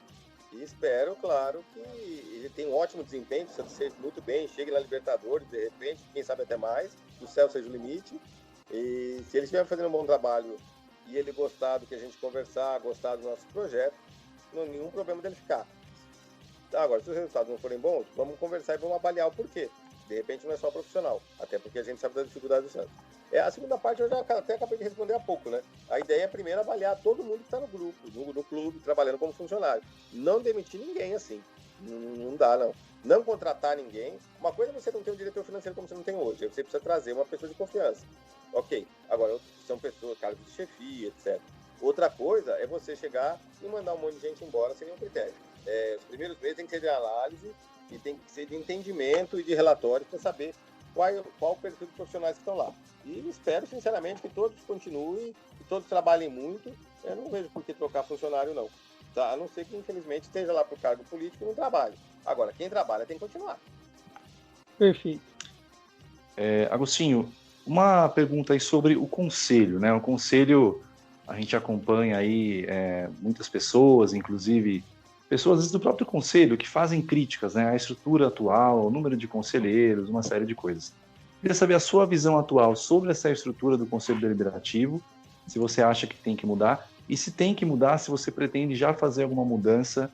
E espero, claro, que ele tenha um ótimo desempenho, que seja muito bem, chegue na Libertadores, de repente, quem sabe até mais, que o céu seja o limite. E se ele estiver fazendo um bom trabalho e ele gostar do que a gente conversar, gostar do nosso projeto, não há nenhum problema dele ficar. Agora, se os resultados não forem bons, vamos conversar e vamos avaliar o porquê. De repente não é só profissional, até porque a gente sabe da dificuldade do Santos. A segunda parte eu já até acabei de responder há pouco, né? A ideia é primeiro avaliar todo mundo que está no grupo, no clube, trabalhando como funcionário. Não demitir ninguém assim. Não dá, não. Não contratar ninguém. Uma coisa é você não ter um diretor financeiro como você não tem hoje. Você precisa trazer uma pessoa de confiança. Ok. Agora, são pessoas, cargos de chefia, etc. Outra coisa é você chegar e mandar um monte de gente embora sem nenhum critério. Os primeiros meses tem que ser de análise e tem que ser de entendimento e de relatórios para saber qual o perfil dos profissionais que estão lá. E espero, sinceramente, que todos continuem, que todos trabalhem muito. Eu não vejo por que trocar funcionário, não. Tá? A não ser que, infelizmente, esteja lá por cargo político e não trabalhe. Agora, quem trabalha tem que continuar. Perfeito. Agostinho, uma pergunta aí sobre o conselho, né? O conselho, a gente acompanha aí muitas pessoas, inclusive pessoas às vezes, do próprio conselho, que fazem críticas, né, à estrutura atual, ao número de conselheiros, uma série de coisas. Queria saber a sua visão atual sobre essa estrutura do Conselho Deliberativo, se você acha que tem que mudar, e se tem que mudar, se você pretende já fazer alguma mudança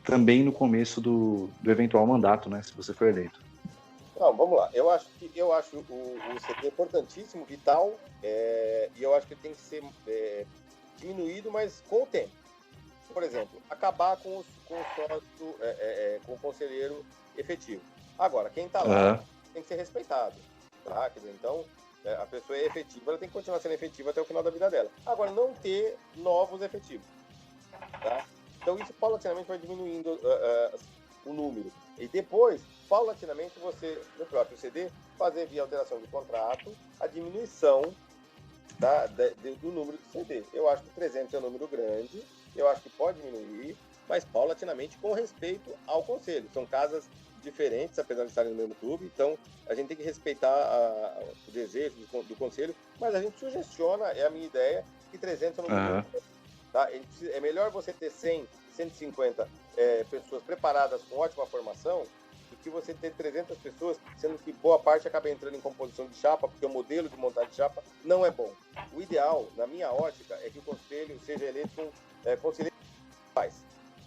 também no começo do eventual mandato, né, se você for eleito. Não, vamos lá. Eu acho o CD importantíssimo, vital, e eu acho que tem que ser diminuído, mas com o tempo. Por exemplo, acabar com o sócio, com o conselheiro efetivo. Agora, quem está lá tem que ser respeitado. Tá? Quer dizer, então, a pessoa é efetiva, ela tem que continuar sendo efetiva até o final da vida dela. Agora, não ter novos efetivos. Tá? Então, isso paulatinamente vai diminuindo o número. E depois, paulatinamente, você, no próprio CD, fazer via alteração de contrato a diminuição do número do CD. Eu acho que 300 é um número grande, eu acho que pode diminuir, mas paulatinamente com respeito ao conselho. São casas diferentes, apesar de estarem no mesmo clube, então a gente tem que respeitar o desejo do conselho, mas a gente sugestiona, é a minha ideia, que 300 é um número grande. Tá? É melhor você ter 100, 150 pessoas preparadas com ótima formação do que você ter 300 pessoas, sendo que boa parte acaba entrando em composição de chapa, porque o modelo de montagem de chapa não é bom. O ideal, na minha ótica, é que o conselho seja eleito com conselheiros principais.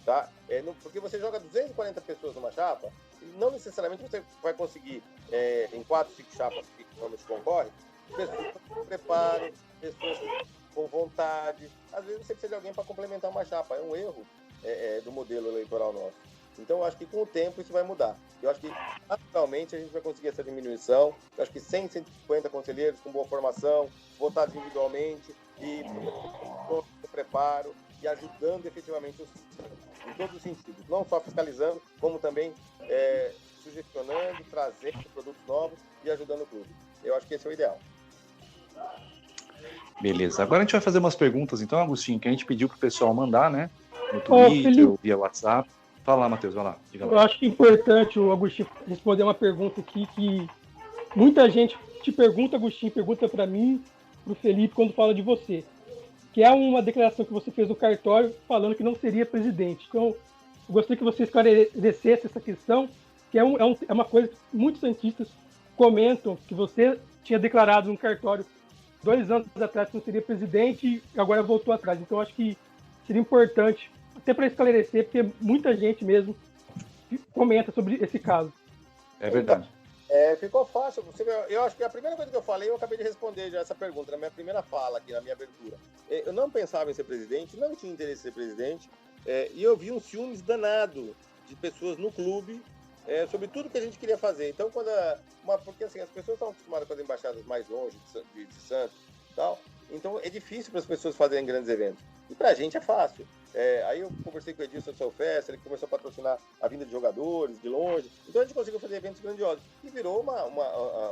Tá? Porque você joga 240 pessoas numa chapa, não necessariamente você vai conseguir, em 4, 5 chapas que normalmente concorrem, pessoas com preparo, pessoas com vontade. Às vezes você precisa de alguém para complementar uma chapa. É um erro do modelo eleitoral nosso. Então, eu acho que com o tempo isso vai mudar. Eu acho que, naturalmente, a gente vai conseguir essa diminuição. Eu acho que 100, 150 conselheiros com boa formação, votados individualmente e com preparo e ajudando efetivamente os em todos os sentidos. Não só fiscalizando, como também sugestionando, trazendo produtos novos e ajudando o clube. Eu acho que esse é o ideal. Beleza. Agora a gente vai fazer umas perguntas, então, Agostinho, que a gente pediu para o pessoal mandar, né? No Twitter ou via WhatsApp. Fala lá, Matheus, vai lá. Diga lá. Eu acho que é importante o Agostinho responder uma pergunta aqui que muita gente te pergunta, Agostinho, pergunta para mim, para o Felipe, quando fala de você. Que é uma declaração que você fez no cartório falando que não seria presidente. Então, eu gostaria que você esclarecesse essa questão, que é uma coisa que muitos santistas comentam, que você tinha declarado no cartório 2 anos atrás que não seria presidente e agora voltou atrás. Então, acho que seria importante, até para esclarecer, porque muita gente mesmo comenta sobre esse caso. É verdade. Ficou fácil. Eu acho que a primeira coisa que eu falei, eu acabei de responder já essa pergunta, na minha primeira fala aqui, na minha abertura. Eu não pensava em ser presidente, não tinha interesse em ser presidente, e eu vi um ciúmes danado de pessoas no clube sobre tudo que a gente queria fazer. Então, porque assim, as pessoas estão acostumadas com as embaixadas mais longe de Santos e tal, então é difícil para as pessoas fazerem grandes eventos. E para a gente é fácil. Aí eu conversei com o Edilson do Seu Festa, ele começou a patrocinar a vinda de jogadores de longe. Então a gente conseguiu fazer eventos grandiosos. E virou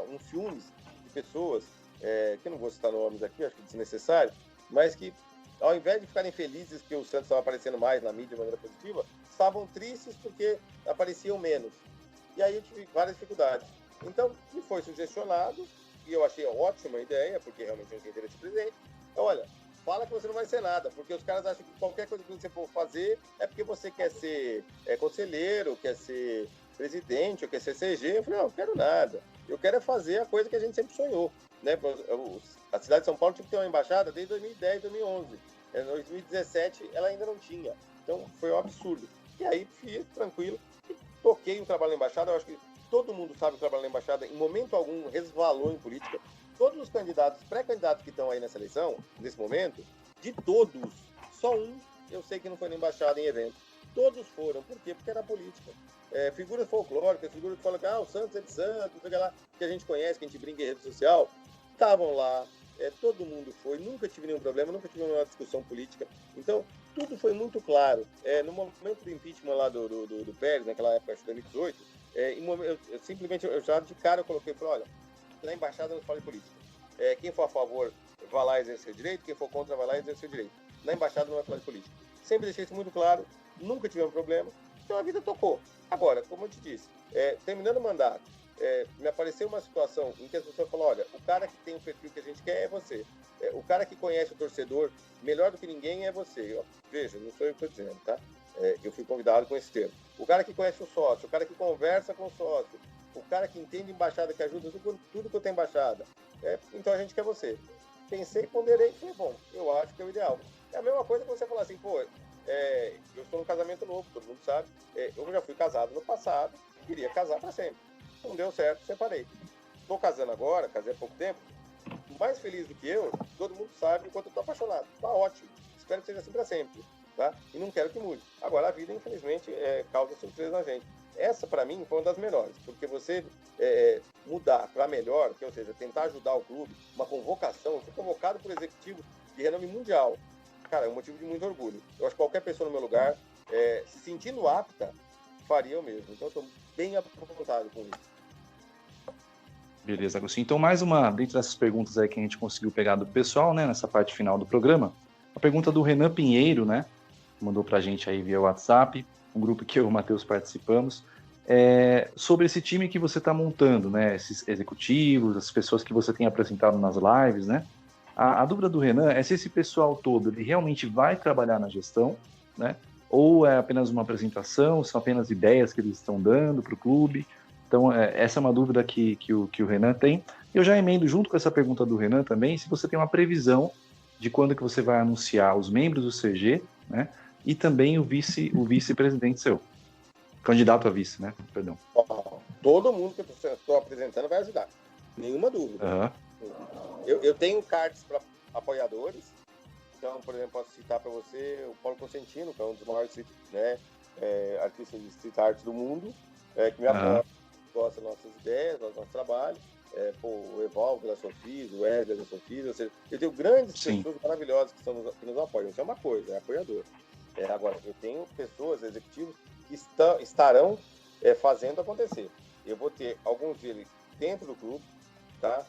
um ciúmes de pessoas, que eu não vou citar nomes aqui, acho que é desnecessário, mas que ao invés de ficarem felizes que o Santos estava aparecendo mais na mídia de maneira positiva, estavam tristes porque apareciam menos. E aí eu tive várias dificuldades. Então, me foi sugestionado, e eu achei ótima ideia, porque realmente eu tinha interesse de presidente. Então, olha, fala que você não vai ser nada, porque os caras acham que qualquer coisa que você for fazer é porque você quer ser conselheiro, quer ser presidente, ou quer ser CG. Eu falei, não quero nada. Eu quero fazer a coisa que a gente sempre sonhou. Né? A cidade de São Paulo tinha que ter uma embaixada desde 2010, 2011. Em 2017, ela ainda não tinha. Então, foi um absurdo. E aí, fiz tranquilo, e toquei o trabalho na embaixada. Eu acho que todo mundo sabe que o trabalho na embaixada, em momento algum, resvalou em política. Todos os candidatos, pré-candidatos que estão aí nessa eleição, nesse momento, de todos, só um eu sei que não foi na embaixada em evento. Todos foram. Por quê? Porque era política. Figuras folclóricas, figuras que falam que o Santos é de Santos, que a gente conhece, que a gente brinca em rede social, estavam lá. Todo mundo foi. Nunca tive nenhum problema, nunca tive nenhuma discussão política. Então, tudo foi muito claro. No momento do impeachment lá do Pérez, naquela época, acho que 2018, eu já de cara eu coloquei e falei, olha, na embaixada não se fala de política. Quem for a favor vai lá exercer o direito, quem for contra vai lá exercer o direito. Na embaixada não vai falar de política. Sempre deixei isso muito claro, nunca tivemos problema, então a vida tocou. Agora, como eu te disse, terminando o mandato, me apareceu uma situação em que as pessoas falam, olha, o cara que tem o perfil que a gente quer é você. O cara que conhece o torcedor melhor do que ninguém é você. Veja, não sou eu que estou dizendo, tá? Eu fui convidado com esse termo. O cara que conhece o sócio, o cara que conversa com o sócio, o cara que entende embaixada, que ajuda tudo que eu tenho embaixada. Então a gente quer você. Pensei, ponderei e falei, bom, eu acho que é o ideal. É a mesma coisa que você falar assim, pô, eu estou num casamento novo, todo mundo sabe. Eu já fui casado no passado, queria casar para sempre. Não deu certo, separei. Estou casando agora, casei há pouco tempo. Mais feliz do que eu, todo mundo sabe o quanto eu estou apaixonado. Tá ótimo. Espero que seja assim para sempre. Tá? E não quero que mude. Agora, a vida, infelizmente, causa surpresa na gente. Essa, para mim, foi uma das melhores, porque você mudar para melhor, ou seja, tentar ajudar o clube, uma convocação, ser convocado por executivo de renome mundial, cara, é um motivo de muito orgulho. Eu acho que qualquer pessoa no meu lugar, se sentindo apta, faria o mesmo. Então, eu estou bem apontado com isso. Beleza, Agostinho. Então, mais uma, dentre essas perguntas aí que a gente conseguiu pegar do pessoal, né, nessa parte final do programa, a pergunta do Renan Pinheiro, né, mandou pra gente aí via WhatsApp, um grupo que eu e o Matheus participamos, sobre esse time que você está montando, né, esses executivos, as pessoas que você tem apresentado nas lives, né, a dúvida do Renan é se esse pessoal todo, ele realmente vai trabalhar na gestão, né, ou é apenas uma apresentação, são apenas ideias que eles estão dando para o clube. Então, essa é uma dúvida que o Renan tem. Eu já emendo junto com essa pergunta do Renan também, se você tem uma previsão de quando que você vai anunciar os membros do CG, né, e também o vice-presidente seu. Candidato a vice, né? Perdão. Todo mundo que eu estou apresentando vai ajudar. Nenhuma dúvida. Uhum. Eu tenho cards para apoiadores. Então, por exemplo, posso citar para você o Paulo Cosentino, que é um dos maiores artistas de street art do mundo, que me apoia, gosta das nossas ideias, do nosso trabalho. O Evaldo da Sofis, o Edgar da Sofis. Ou seja, eu tenho grandes pessoas maravilhosas que nos apoiam. Isso é uma coisa, é apoiador. Agora, eu tenho pessoas, executivos, que estarão fazendo acontecer. Eu vou ter alguns deles dentro do clube, tá?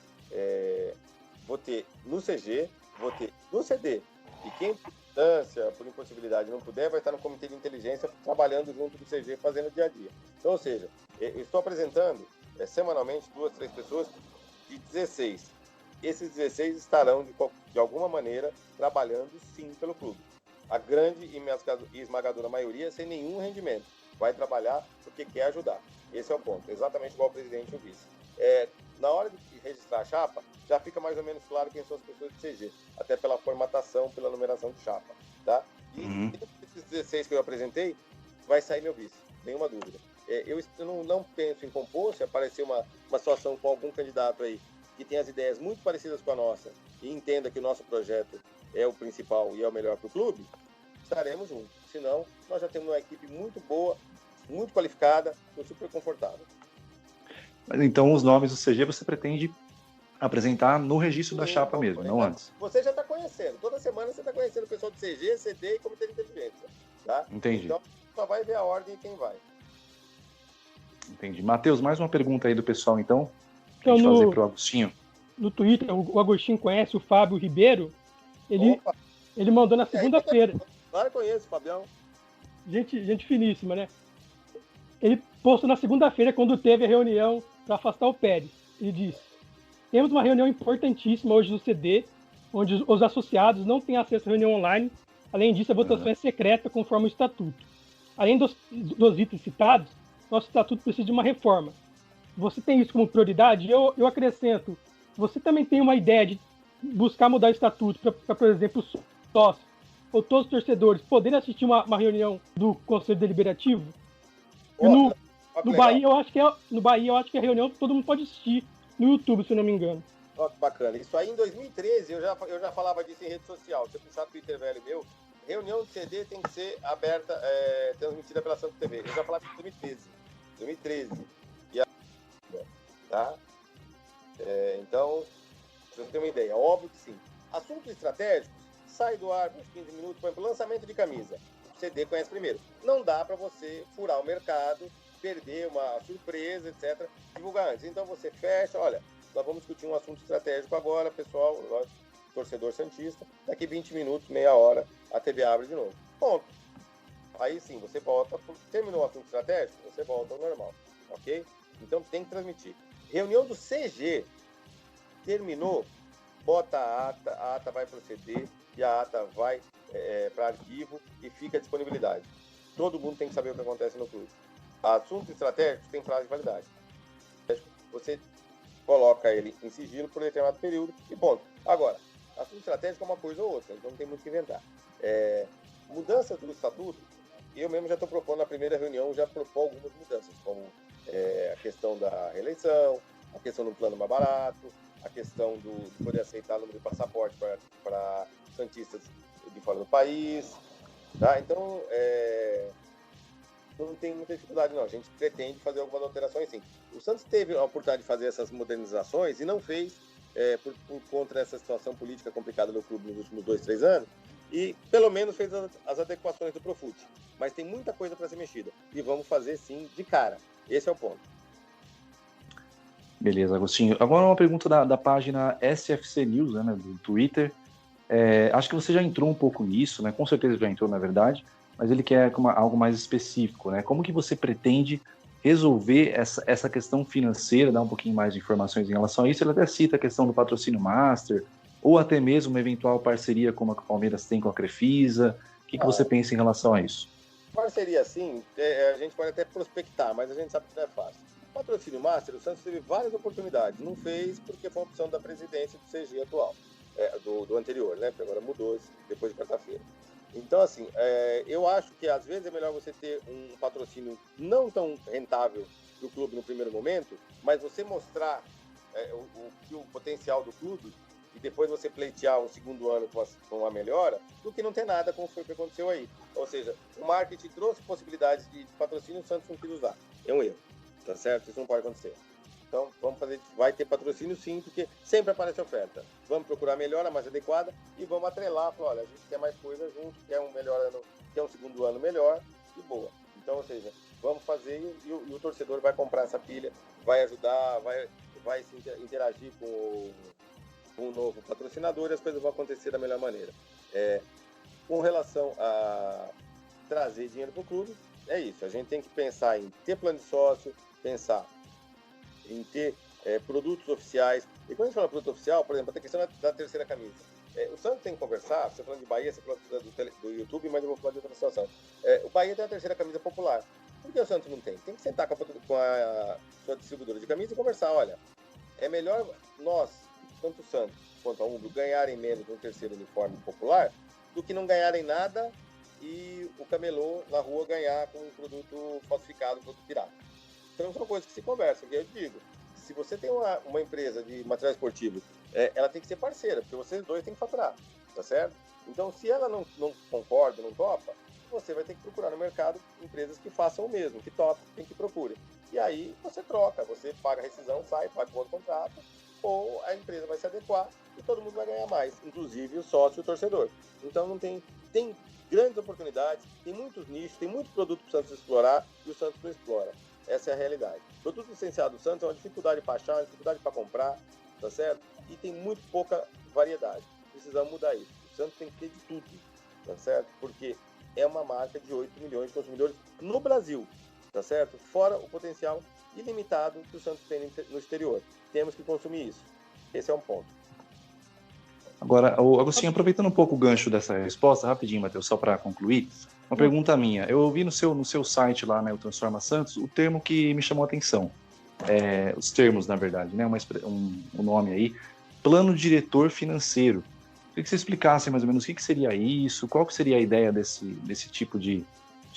Vou ter no CG, vou ter no CD. E quem, por distância, por impossibilidade, não puder, vai estar no comitê de inteligência trabalhando junto do CG, fazendo o dia a dia. Então, ou seja, eu estou apresentando semanalmente 2, 3 pessoas de 16. Esses 16 estarão, de alguma maneira, trabalhando, sim, pelo clube. A grande e esmagadora maioria sem nenhum rendimento. Vai trabalhar porque quer ajudar. Esse é o ponto. Exatamente igual o presidente e o vice. Na hora de registrar a chapa, já fica mais ou menos claro quem são as pessoas de CG. Até pela formatação, pela numeração de chapa. Tá? E desses 16 que eu apresentei, vai sair meu vice. Nenhuma dúvida. Eu não penso em compor, se aparecer uma situação com algum candidato aí que tem as ideias muito parecidas com a nossa e entenda que o nosso projeto é o principal e é o melhor para o clube, estaremos juntos. Senão, nós já temos uma equipe muito boa, muito qualificada, super confortável. Mas então, os nomes do CG você pretende apresentar no registro da chapa mesmo, não antes? Você já está conhecendo. Toda semana você está conhecendo o pessoal do CG, CD e Comitê de Inteligência. Tá? Entendi. Então, só vai ver a ordem e quem vai. Entendi. Matheus, mais uma pergunta aí do pessoal, então, pra gente fazer para o Agostinho. No Twitter, o Agostinho conhece o Fábio Ribeiro. Ele mandou na segunda-feira. Claro que conheço, Fabião. Gente finíssima, né? Ele postou na segunda-feira, quando teve a reunião para afastar o Pérez. Ele disse: temos uma reunião importantíssima hoje no CD, onde os associados não têm acesso à reunião online. Além disso, a votação é secreta, conforme o estatuto. Além dos itens citados, nosso estatuto precisa de uma reforma. Você tem isso como prioridade? Eu acrescento: você também tem uma ideia de buscar mudar o estatuto para, por exemplo, os sócios ou todos os torcedores poderem assistir uma reunião do Conselho Deliberativo? No Bahia, eu acho que a reunião todo mundo pode assistir no YouTube, se eu não me engano. Ó, que bacana. Isso aí em 2013, eu já falava disso em rede social. Se eu puxar o Twitter velho meu, reunião de CD tem que ser aberta, transmitida pela Santa TV. Eu já falava em 2013. Tá? Então, se você tem uma ideia, óbvio que sim. Assuntos estratégicos, sai do ar uns 15 minutos, por exemplo, lançamento de camisa. O CD conhece primeiro. Não dá para você furar o mercado, perder uma surpresa, etc. Divulgar antes. Então você fecha, olha, nós vamos discutir um assunto estratégico agora, pessoal, torcedor santista. Daqui 20 minutos, meia hora, a TV abre de novo. Ponto. Aí sim, você volta, terminou o assunto estratégico, você volta ao normal. Ok? Então tem que transmitir. Reunião do CG, terminou, bota a ata vai para o CD e a ata vai para arquivo e fica à disponibilidade. Todo mundo tem que saber o que acontece no clube. Assuntos estratégicos têm prazo de validade. você coloca ele em sigilo por determinado período e ponto. Agora, assunto estratégico é uma coisa ou outra, então não tem muito o que inventar. Mudança do estatuto, eu mesmo já estou propondo na primeira reunião, já propor algumas mudanças, como a questão da reeleição, a questão do plano mais barato, a questão de poder aceitar o número de passaporte para santistas de fora do país. Tá? Então, não tem muita dificuldade, não. A gente pretende fazer algumas alterações, sim. O Santos teve a oportunidade de fazer essas modernizações e não fez por conta dessa situação política complicada no clube nos últimos 2, 3 anos, e pelo menos fez as adequações do Profut. Mas tem muita coisa para ser mexida. E vamos fazer, sim, de cara. Esse é o ponto. Beleza, Agostinho. Agora uma pergunta da página SFC News, né, do Twitter. Acho que você já entrou um pouco nisso, né? Com certeza já entrou, na verdade, mas ele quer algo mais específico, né? Como que você pretende resolver essa questão financeira, dar um pouquinho mais de informações em relação a isso? Ele até cita a questão do patrocínio master, ou até mesmo uma eventual parceria como a que o Palmeiras tem com a Crefisa. O que você pensa em relação a isso? Parceria, sim, a gente pode até prospectar, mas a gente sabe que não é fácil. Patrocínio Master, o Santos teve várias oportunidades. Não fez porque foi uma opção da presidência do CG atual, do anterior, né? Porque agora mudou depois de quarta-feira. Então, assim, eu acho que às vezes é melhor você ter um patrocínio não tão rentável do clube no primeiro momento, mas você mostrar o potencial do clube e depois você pleitear um segundo ano com uma melhora, do que não ter nada, como foi o que aconteceu aí. Ou seja, o marketing trouxe possibilidades de patrocínio, o Santos não quis usar. É um erro, tá certo? Isso não pode acontecer. Então, vai ter patrocínio sim, porque sempre aparece oferta. Vamos procurar a melhora mais adequada e vamos atrelar, falar, olha, a gente quer mais coisa junto, quer um melhor ano, quer um segundo ano melhor e boa. Então, ou seja, vamos fazer e o torcedor vai comprar essa pilha, vai ajudar, vai se interagir com o novo patrocinador e as coisas vão acontecer da melhor maneira. Com relação a trazer dinheiro para o clube, é isso. A gente tem que pensar em ter plano de sócio, pensar em ter produtos oficiais. E quando a gente fala produto oficial, por exemplo, a questão da terceira camisa. O Santos tem que conversar, você falando de Bahia, você falou do YouTube, mas eu vou falar de outra situação. O Bahia tem a terceira camisa popular. Por que o Santos não tem? Tem que sentar com a sua distribuidora de camisa e conversar. Olha, é melhor nós, tanto o Santos quanto a Umbro, ganharem menos no terceiro uniforme popular do que não ganharem nada e o camelô na rua ganhar com um produto falsificado, um produto pirata. Então são coisas que se conversam, que eu digo. Se você tem uma empresa de material esportivo, ela tem que ser parceira, porque vocês dois têm que faturar, tá certo? Então, se ela não concorda, não topa, você vai ter que procurar no mercado empresas que façam o mesmo, que topem, que procurem. E aí você troca, você paga a rescisão, sai, paga o outro contrato, ou a empresa vai se adequar e todo mundo vai ganhar mais, inclusive o sócio e o torcedor. Então tem grandes oportunidades, tem muitos nichos, tem muito produto para o Santos explorar e o Santos não explora. Essa é a realidade. O produto licenciado do Santos é uma dificuldade para achar, uma dificuldade para comprar, tá certo? E tem muito pouca variedade. Precisamos mudar isso. O Santos tem que ter de tudo, tá certo? Porque é uma marca de 8 milhões de consumidores no Brasil, tá certo? Fora o potencial ilimitado que o Santos tem no exterior. Temos que consumir isso. Esse é um ponto. Agora, Agostinho, aproveitando um pouco o gancho dessa resposta, rapidinho, Matheus, só para concluir, uma pergunta minha. Eu ouvi no seu site lá, né, o Transforma Santos, o termo que me chamou a atenção. Os termos, na verdade, né, um nome aí, plano diretor financeiro. Queria que você explicasse mais ou menos o que seria isso, qual que seria a ideia desse tipo de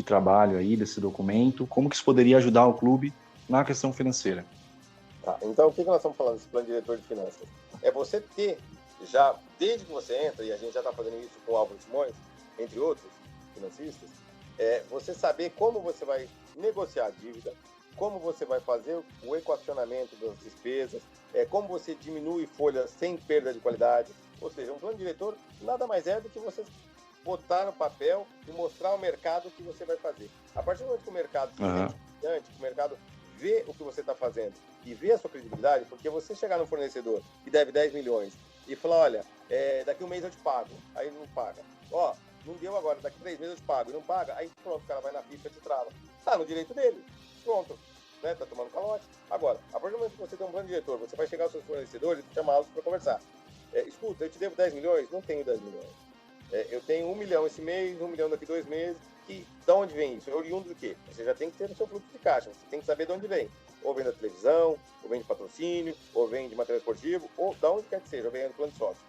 trabalho aí, desse documento, como que isso poderia ajudar o clube na questão financeira. Tá, então, o que nós estamos falando desse plano diretor de finanças? É você ter, já desde que você entra, e a gente já está fazendo isso com o Álvaro Simões, entre outros financistas, você saber como você vai negociar a dívida, como você vai fazer o equacionamento das despesas, como você diminui folhas sem perda de qualidade. Ou seja, um plano diretor nada mais é do que você botar no papel e mostrar ao mercado o que você vai fazer. A partir do momento que o mercado se sente confiante, que o mercado vê o que você está fazendo e vê a sua credibilidade, porque você chegar no fornecedor que deve 10 milhões e falar, olha, daqui um mês eu te pago, aí não paga. Ó, não deu agora, daqui 3 meses eu te pago, e não paga, aí pronto, o cara vai na FIFA e te trava. Tá no direito dele, pronto, né? Tá tomando calote. Agora, a partir do momento que você tem um plano diretor, você vai chegar aos seus fornecedores e chamá-los para conversar. Escuta, eu te devo 10 milhões? Não tenho 10 milhões. Eu tenho 1 milhão esse mês, 1 milhão daqui 2 meses. E de onde vem isso? É oriundo do quê? Você já tem que ter o seu fluxo de caixa, você tem que saber de onde vem. ou vem da televisão, ou vem de patrocínio, ou vem de material esportivo, ou da onde quer que seja, ou vem do plano de sócio.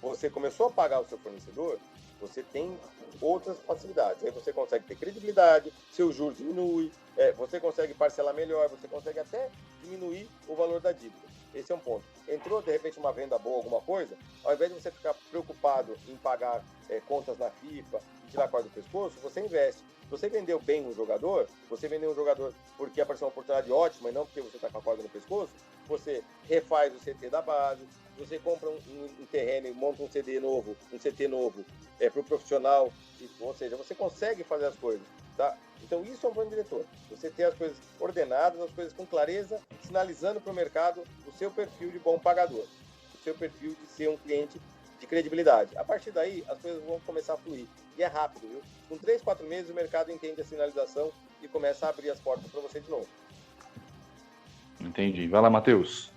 Você começou a pagar o seu fornecedor, você tem outras facilidades. Aí você consegue ter credibilidade, seu juros diminui, você consegue parcelar melhor, você consegue até diminuir o valor da dívida. Esse é um ponto. Entrou, de repente, uma venda boa, alguma coisa, ao invés de você ficar preocupado em pagar contas na FIFA e tirar a corda do pescoço, você investe. Você vendeu bem um jogador, você vendeu um jogador porque apareceu uma oportunidade ótima e não porque você está com a corda no pescoço, você refaz o CT da base, você compra um terreno e monta um CT novo para o profissional, ou seja, você consegue fazer as coisas, tá? Então isso é um plano diretor, você ter as coisas ordenadas, as coisas com clareza, sinalizando para o mercado o seu perfil de bom pagador, o seu perfil de ser um cliente de credibilidade. A partir daí, as coisas vão começar a fluir, e é rápido, viu? Com 3, 4 meses o mercado entende a sinalização e começa a abrir as portas para você de novo. Entendi. Vai lá, Matheus.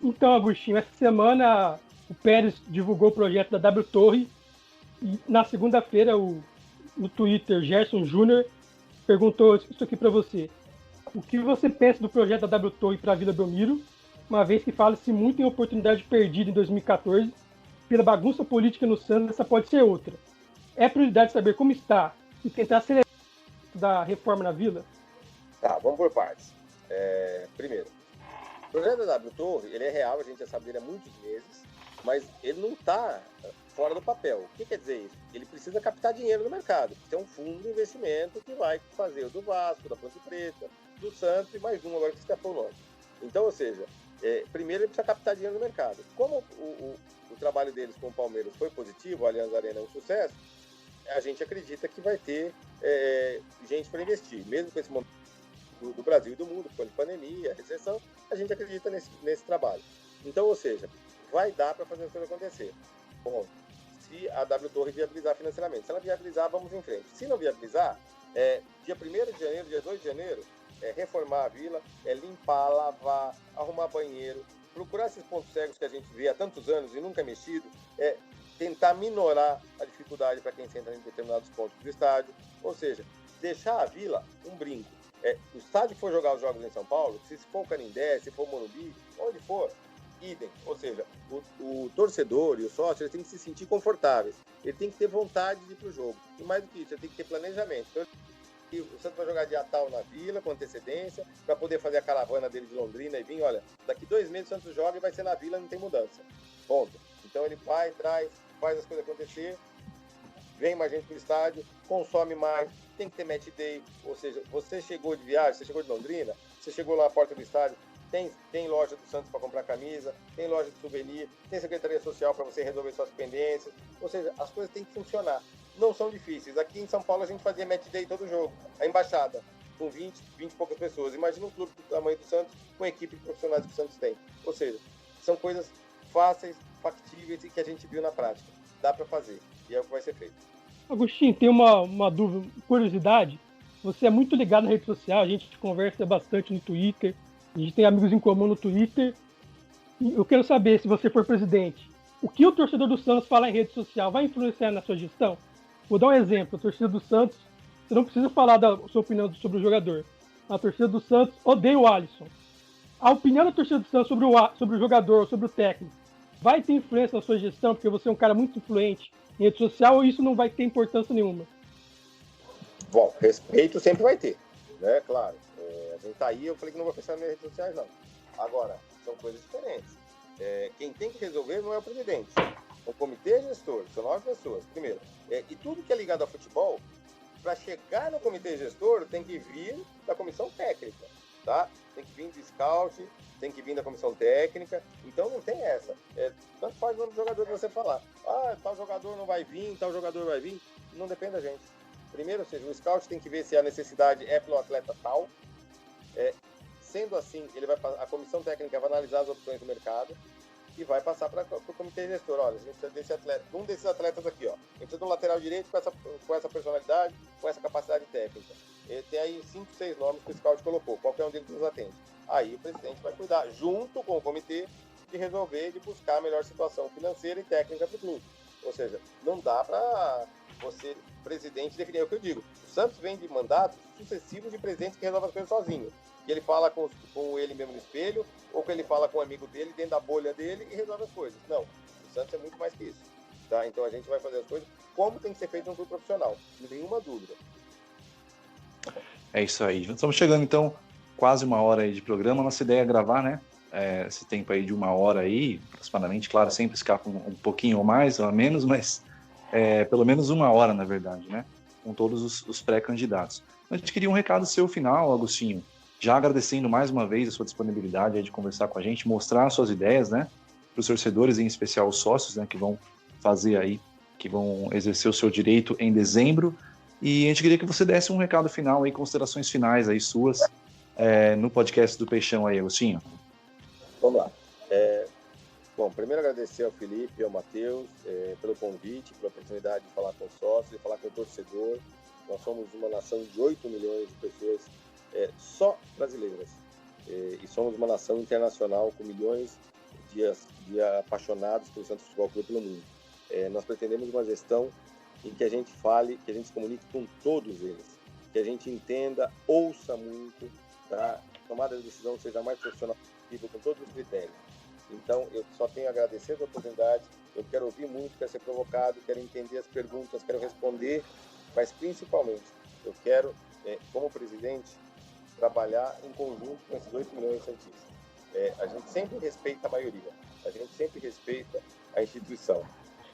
Então, Agostinho, essa semana o Pérez divulgou o projeto da W Torre e na segunda-feira no Twitter, Gerson Júnior perguntou isso aqui para você. O que você pensa do projeto da W Torre para a Vila Belmiro, uma vez que fala-se muito em oportunidade perdida em 2014, pela bagunça política no Santos, essa pode ser outra. É prioridade saber como está e tentar acelerar da reforma na Vila? Tá, vamos por partes. Primeiro, o projeto da W Torre, ele é real, a gente já sabe dele há muitos meses, mas ele não está fora do papel. O que quer dizer isso? Ele precisa captar dinheiro no mercado. Tem um fundo de investimento que vai fazer o do Vasco, da Ponte Preta, do Santos e mais um agora que escapou o nome. Então, ou seja, primeiro ele precisa captar dinheiro no mercado. Como o trabalho deles com o Palmeiras foi positivo, a Allianz Arena é um sucesso, a gente acredita que vai ter gente para investir. Mesmo com esse momento do Brasil e do mundo, com a pandemia, a recessão, a gente acredita nesse trabalho. Então, ou seja, vai dar para fazer as coisas acontecer. Bom, se a W Torre viabilizar financeiramente. Se ela viabilizar, vamos em frente. Se não viabilizar, dia 1º de janeiro, dia 2 de janeiro, reformar a vila, limpar, lavar, arrumar banheiro, procurar esses pontos cegos que a gente vê há tantos anos e nunca mexido, tentar minorar a dificuldade para quem senta em determinados pontos do estádio, ou seja, deixar a vila um brinco. O estádio que for jogar os jogos em São Paulo, se for o Canindé, se for o Morumbi, onde for, idem. Ou seja, o torcedor e o sócio, eles têm que se sentir confortáveis. Ele tem que ter vontade de ir para o jogo. E mais do que isso, ele tem que ter planejamento. Então, o Santos vai jogar dia tal na Vila, com antecedência, para poder fazer a caravana dele de Londrina e vir, olha, daqui 2 meses o Santos joga e vai ser na Vila, não tem mudança. Ponto. Então ele vai, traz, faz as coisas acontecer, vem mais gente pro estádio, consome mais, tem que ter match day, ou seja, você chegou de viagem, você chegou de Londrina, você chegou lá na porta do estádio, tem loja do Santos para comprar camisa, tem loja de souvenir, tem secretaria social para você resolver suas pendências, ou seja, as coisas têm que funcionar. Não são difíceis. Aqui em São Paulo a gente fazia match day todo jogo, a embaixada, com 20 e poucas pessoas. Imagina um clube do tamanho do Santos com a equipe de profissionais que o Santos tem. Ou seja, são coisas fáceis, factíveis e que a gente viu na prática. Dá para fazer e é o que vai ser feito. Agostinho, tem uma dúvida, curiosidade. Você é muito ligado na rede social, a gente conversa bastante no Twitter, a gente tem amigos em comum no Twitter. E eu quero saber, se você for presidente, o que o torcedor do Santos fala em rede social vai influenciar na sua gestão? Vou dar um exemplo. A torcida do Santos, você não precisa falar da sua opinião sobre o jogador. A torcida do Santos odeia o Alisson. A opinião da torcida do Santos sobre o jogador, sobre o técnico, vai ter influência na sua gestão, porque você é um cara muito influente em rede social, ou isso não vai ter importância nenhuma? Bom, respeito sempre vai ter, né? Claro. A gente tá aí, eu falei que não vou fechar minhas redes sociais, não. Agora, são coisas diferentes. Quem tem que resolver não é o presidente. O comitê gestor, são 9 pessoas, primeiro. E tudo que é ligado ao futebol, para chegar no comitê gestor, tem que vir da comissão técnica, tá? Tem que vir do scout, tem que vir da comissão técnica. Então não tem essa. Tanto faz o nome do jogador que você falar. Tal jogador não vai vir, tal jogador vai vir. Não depende da gente. Primeiro, ou seja, o scout tem que ver se a necessidade é pelo atleta tal. Sendo assim, a comissão técnica vai analisar as opções do mercado e vai passar para o comitê gestor. Olha, a gente precisa desse atleta, um desses atletas aqui, ó. A gente precisa de um lateral direito com essa personalidade, com essa capacidade técnica. Tem aí 5, 6 nomes que o scout colocou. Qualquer um deles nos atende. Aí o presidente vai cuidar, junto com o comitê, de resolver, de buscar a melhor situação financeira e técnica para o clube. Ou seja, não dá para você, presidente, definir. É o que eu digo. O Santos vem de mandatos sucessivos de presidentes que resolvem as coisas sozinho. Que ele fala com ele mesmo no espelho, ou que ele fala com um amigo dele, dentro da bolha dele, e resolve as coisas. Não, o Santos é muito mais que isso. Tá? Então a gente vai fazer as coisas como tem que ser feito no clube profissional, sem nenhuma dúvida. É isso aí. Estamos chegando, então, quase 1 hora aí de programa. Nossa ideia é gravar, né? Esse tempo aí de 1 hora aí, aproximadamente. Claro, sempre escapa um pouquinho ou mais ou a menos, mas pelo menos 1 hora, na verdade, né? Com todos os pré-candidatos. A gente queria um recado seu final, Agostinho. Já agradecendo mais uma vez a sua disponibilidade aí de conversar com a gente, mostrar suas ideias, né? Para os torcedores, em especial os sócios, né? Que vão fazer aí, que vão exercer o seu direito em dezembro. E a gente queria que você desse um recado final aí, considerações finais aí suas no podcast do Peixão aí, Agostinho. Vamos lá. Bom, primeiro agradecer ao Felipe e ao Matheus pelo convite, pela oportunidade de falar com o sócio, de falar com o torcedor. Nós somos uma nação de 8 milhões de pessoas só brasileiras. E somos uma nação internacional com milhões de apaixonados pelo Santos Futebol Clube pelo mundo. Nós pretendemos uma gestão em que a gente fale, que a gente se comunique com todos eles, que a gente entenda, ouça muito, tá? A tomada de decisão seja mais profissional possível, com todos os critérios. Então, eu só tenho a agradecer a oportunidade, eu quero ouvir muito, quero ser provocado, quero entender as perguntas, quero responder, mas principalmente, eu quero, como presidente, trabalhar em conjunto com esses 8 milhões de santistas. A gente sempre respeita a maioria, a gente sempre respeita a instituição.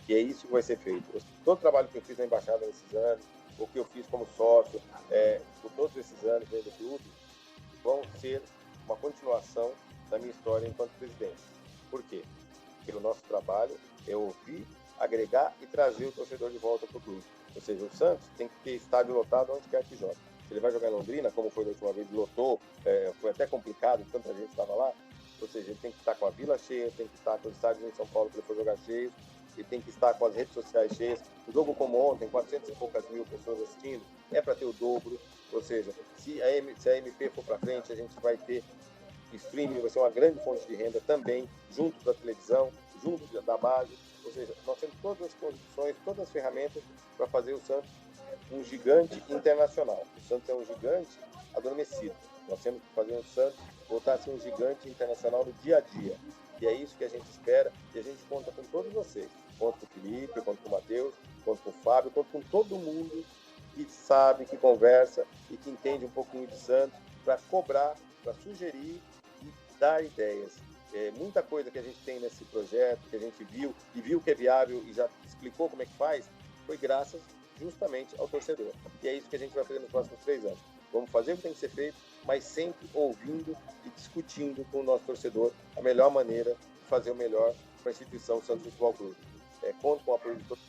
E é isso que vai ser feito. Todo o trabalho que eu fiz na Embaixada nesses anos, o que eu fiz como sócio, por todos esses anos dentro do clube, vão ser uma continuação da minha história enquanto presidente. Por quê? Porque o nosso trabalho é ouvir, agregar e trazer o torcedor de volta para o clube. Ou seja, o Santos tem que ter estádio lotado onde quer que jogue. Se ele vai jogar em Londrina, como foi da última vez, lotou, foi até complicado, tanta gente estava lá. Ou seja, ele tem que estar com a vila cheia, tem que estar com os estádios em São Paulo que ele for jogar cheio, ele tem que estar com as redes sociais cheias. Um jogo como ontem, 400 e poucas mil pessoas assistindo, é para ter o dobro. Ou seja, se a MP for para frente, a gente vai ter streaming, vai ser uma grande fonte de renda também, junto da televisão, junto da base. Ou seja, nós temos todas as condições, todas as ferramentas para fazer o Santos um gigante internacional. O Santos é um gigante adormecido. Nós temos que fazer o Santos voltar a ser um gigante internacional no dia a dia. E é isso que a gente espera, e a gente conta com todos vocês. Conta com o Felipe, conta com o Matheus, conta com o Fábio, conta com todo mundo que sabe, que conversa e que entende um pouquinho de Santos, para cobrar, para sugerir e dar ideias. Muita coisa que a gente tem nesse projeto, que a gente viu, e viu que é viável e já explicou como é que faz, foi graças justamente ao torcedor. E é isso que a gente vai fazer nos próximos 3 anos. Vamos fazer o que tem que ser feito, mas sempre ouvindo e discutindo com o nosso torcedor a melhor maneira de fazer o melhor para a instituição Santos Futebol Clube. Conto com o apoio de todos.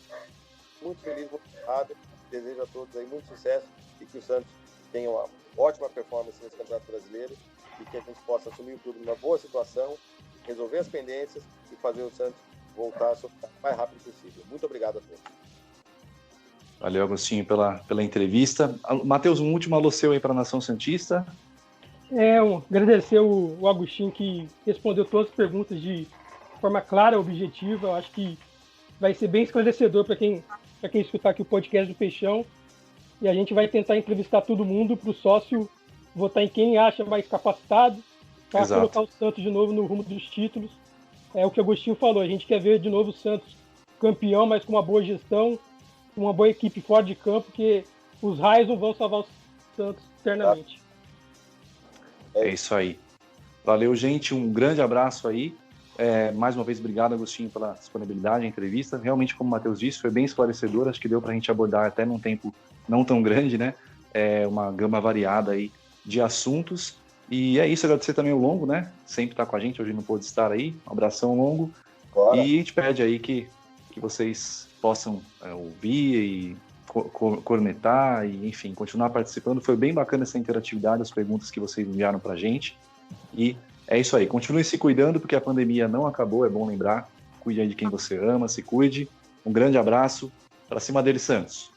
Muito feliz, muito honrado. Desejo a todos aí muito sucesso e que o Santos tenha uma ótima performance nesse Campeonato Brasileiro e que a gente possa assumir o clube numa boa situação, resolver as pendências e fazer o Santos voltar a subir o mais rápido possível. Muito obrigado a todos. Valeu, Agostinho, pela entrevista. Matheus, um último alô seu aí para a Nação Santista. Agradecer o Agostinho, que respondeu todas as perguntas de forma clara, objetiva. Eu acho que vai ser bem esclarecedor para quem escutar aqui o podcast do Peixão. E a gente vai tentar entrevistar todo mundo para o sócio votar em quem acha mais capacitado para colocar o Santos de novo no rumo dos títulos. É o que o Agostinho falou, a gente quer ver de novo o Santos campeão, mas com uma boa gestão, uma boa equipe fora de campo, que os raios não vão salvar o Santos eternamente. É isso aí. Valeu, gente. Um grande abraço aí. Mais uma vez, obrigado, Agostinho, pela disponibilidade, a entrevista. Realmente, como o Matheus disse, foi bem esclarecedor. Acho que deu para a gente abordar até num tempo não tão grande, né? Uma gama variada aí de assuntos. E é isso, agradecer também o Longo, né? Sempre está com a gente, hoje não pôde estar aí. Um abração, Longo. Bora. E a gente pede aí que vocês possam ouvir e cornetar e, enfim, continuar participando. Foi bem bacana essa interatividade, as perguntas que vocês enviaram pra gente. E é isso aí. Continue se cuidando, porque a pandemia não acabou, é bom lembrar. Cuide aí de quem você ama, se cuide. Um grande abraço. Pra cima dele, Santos.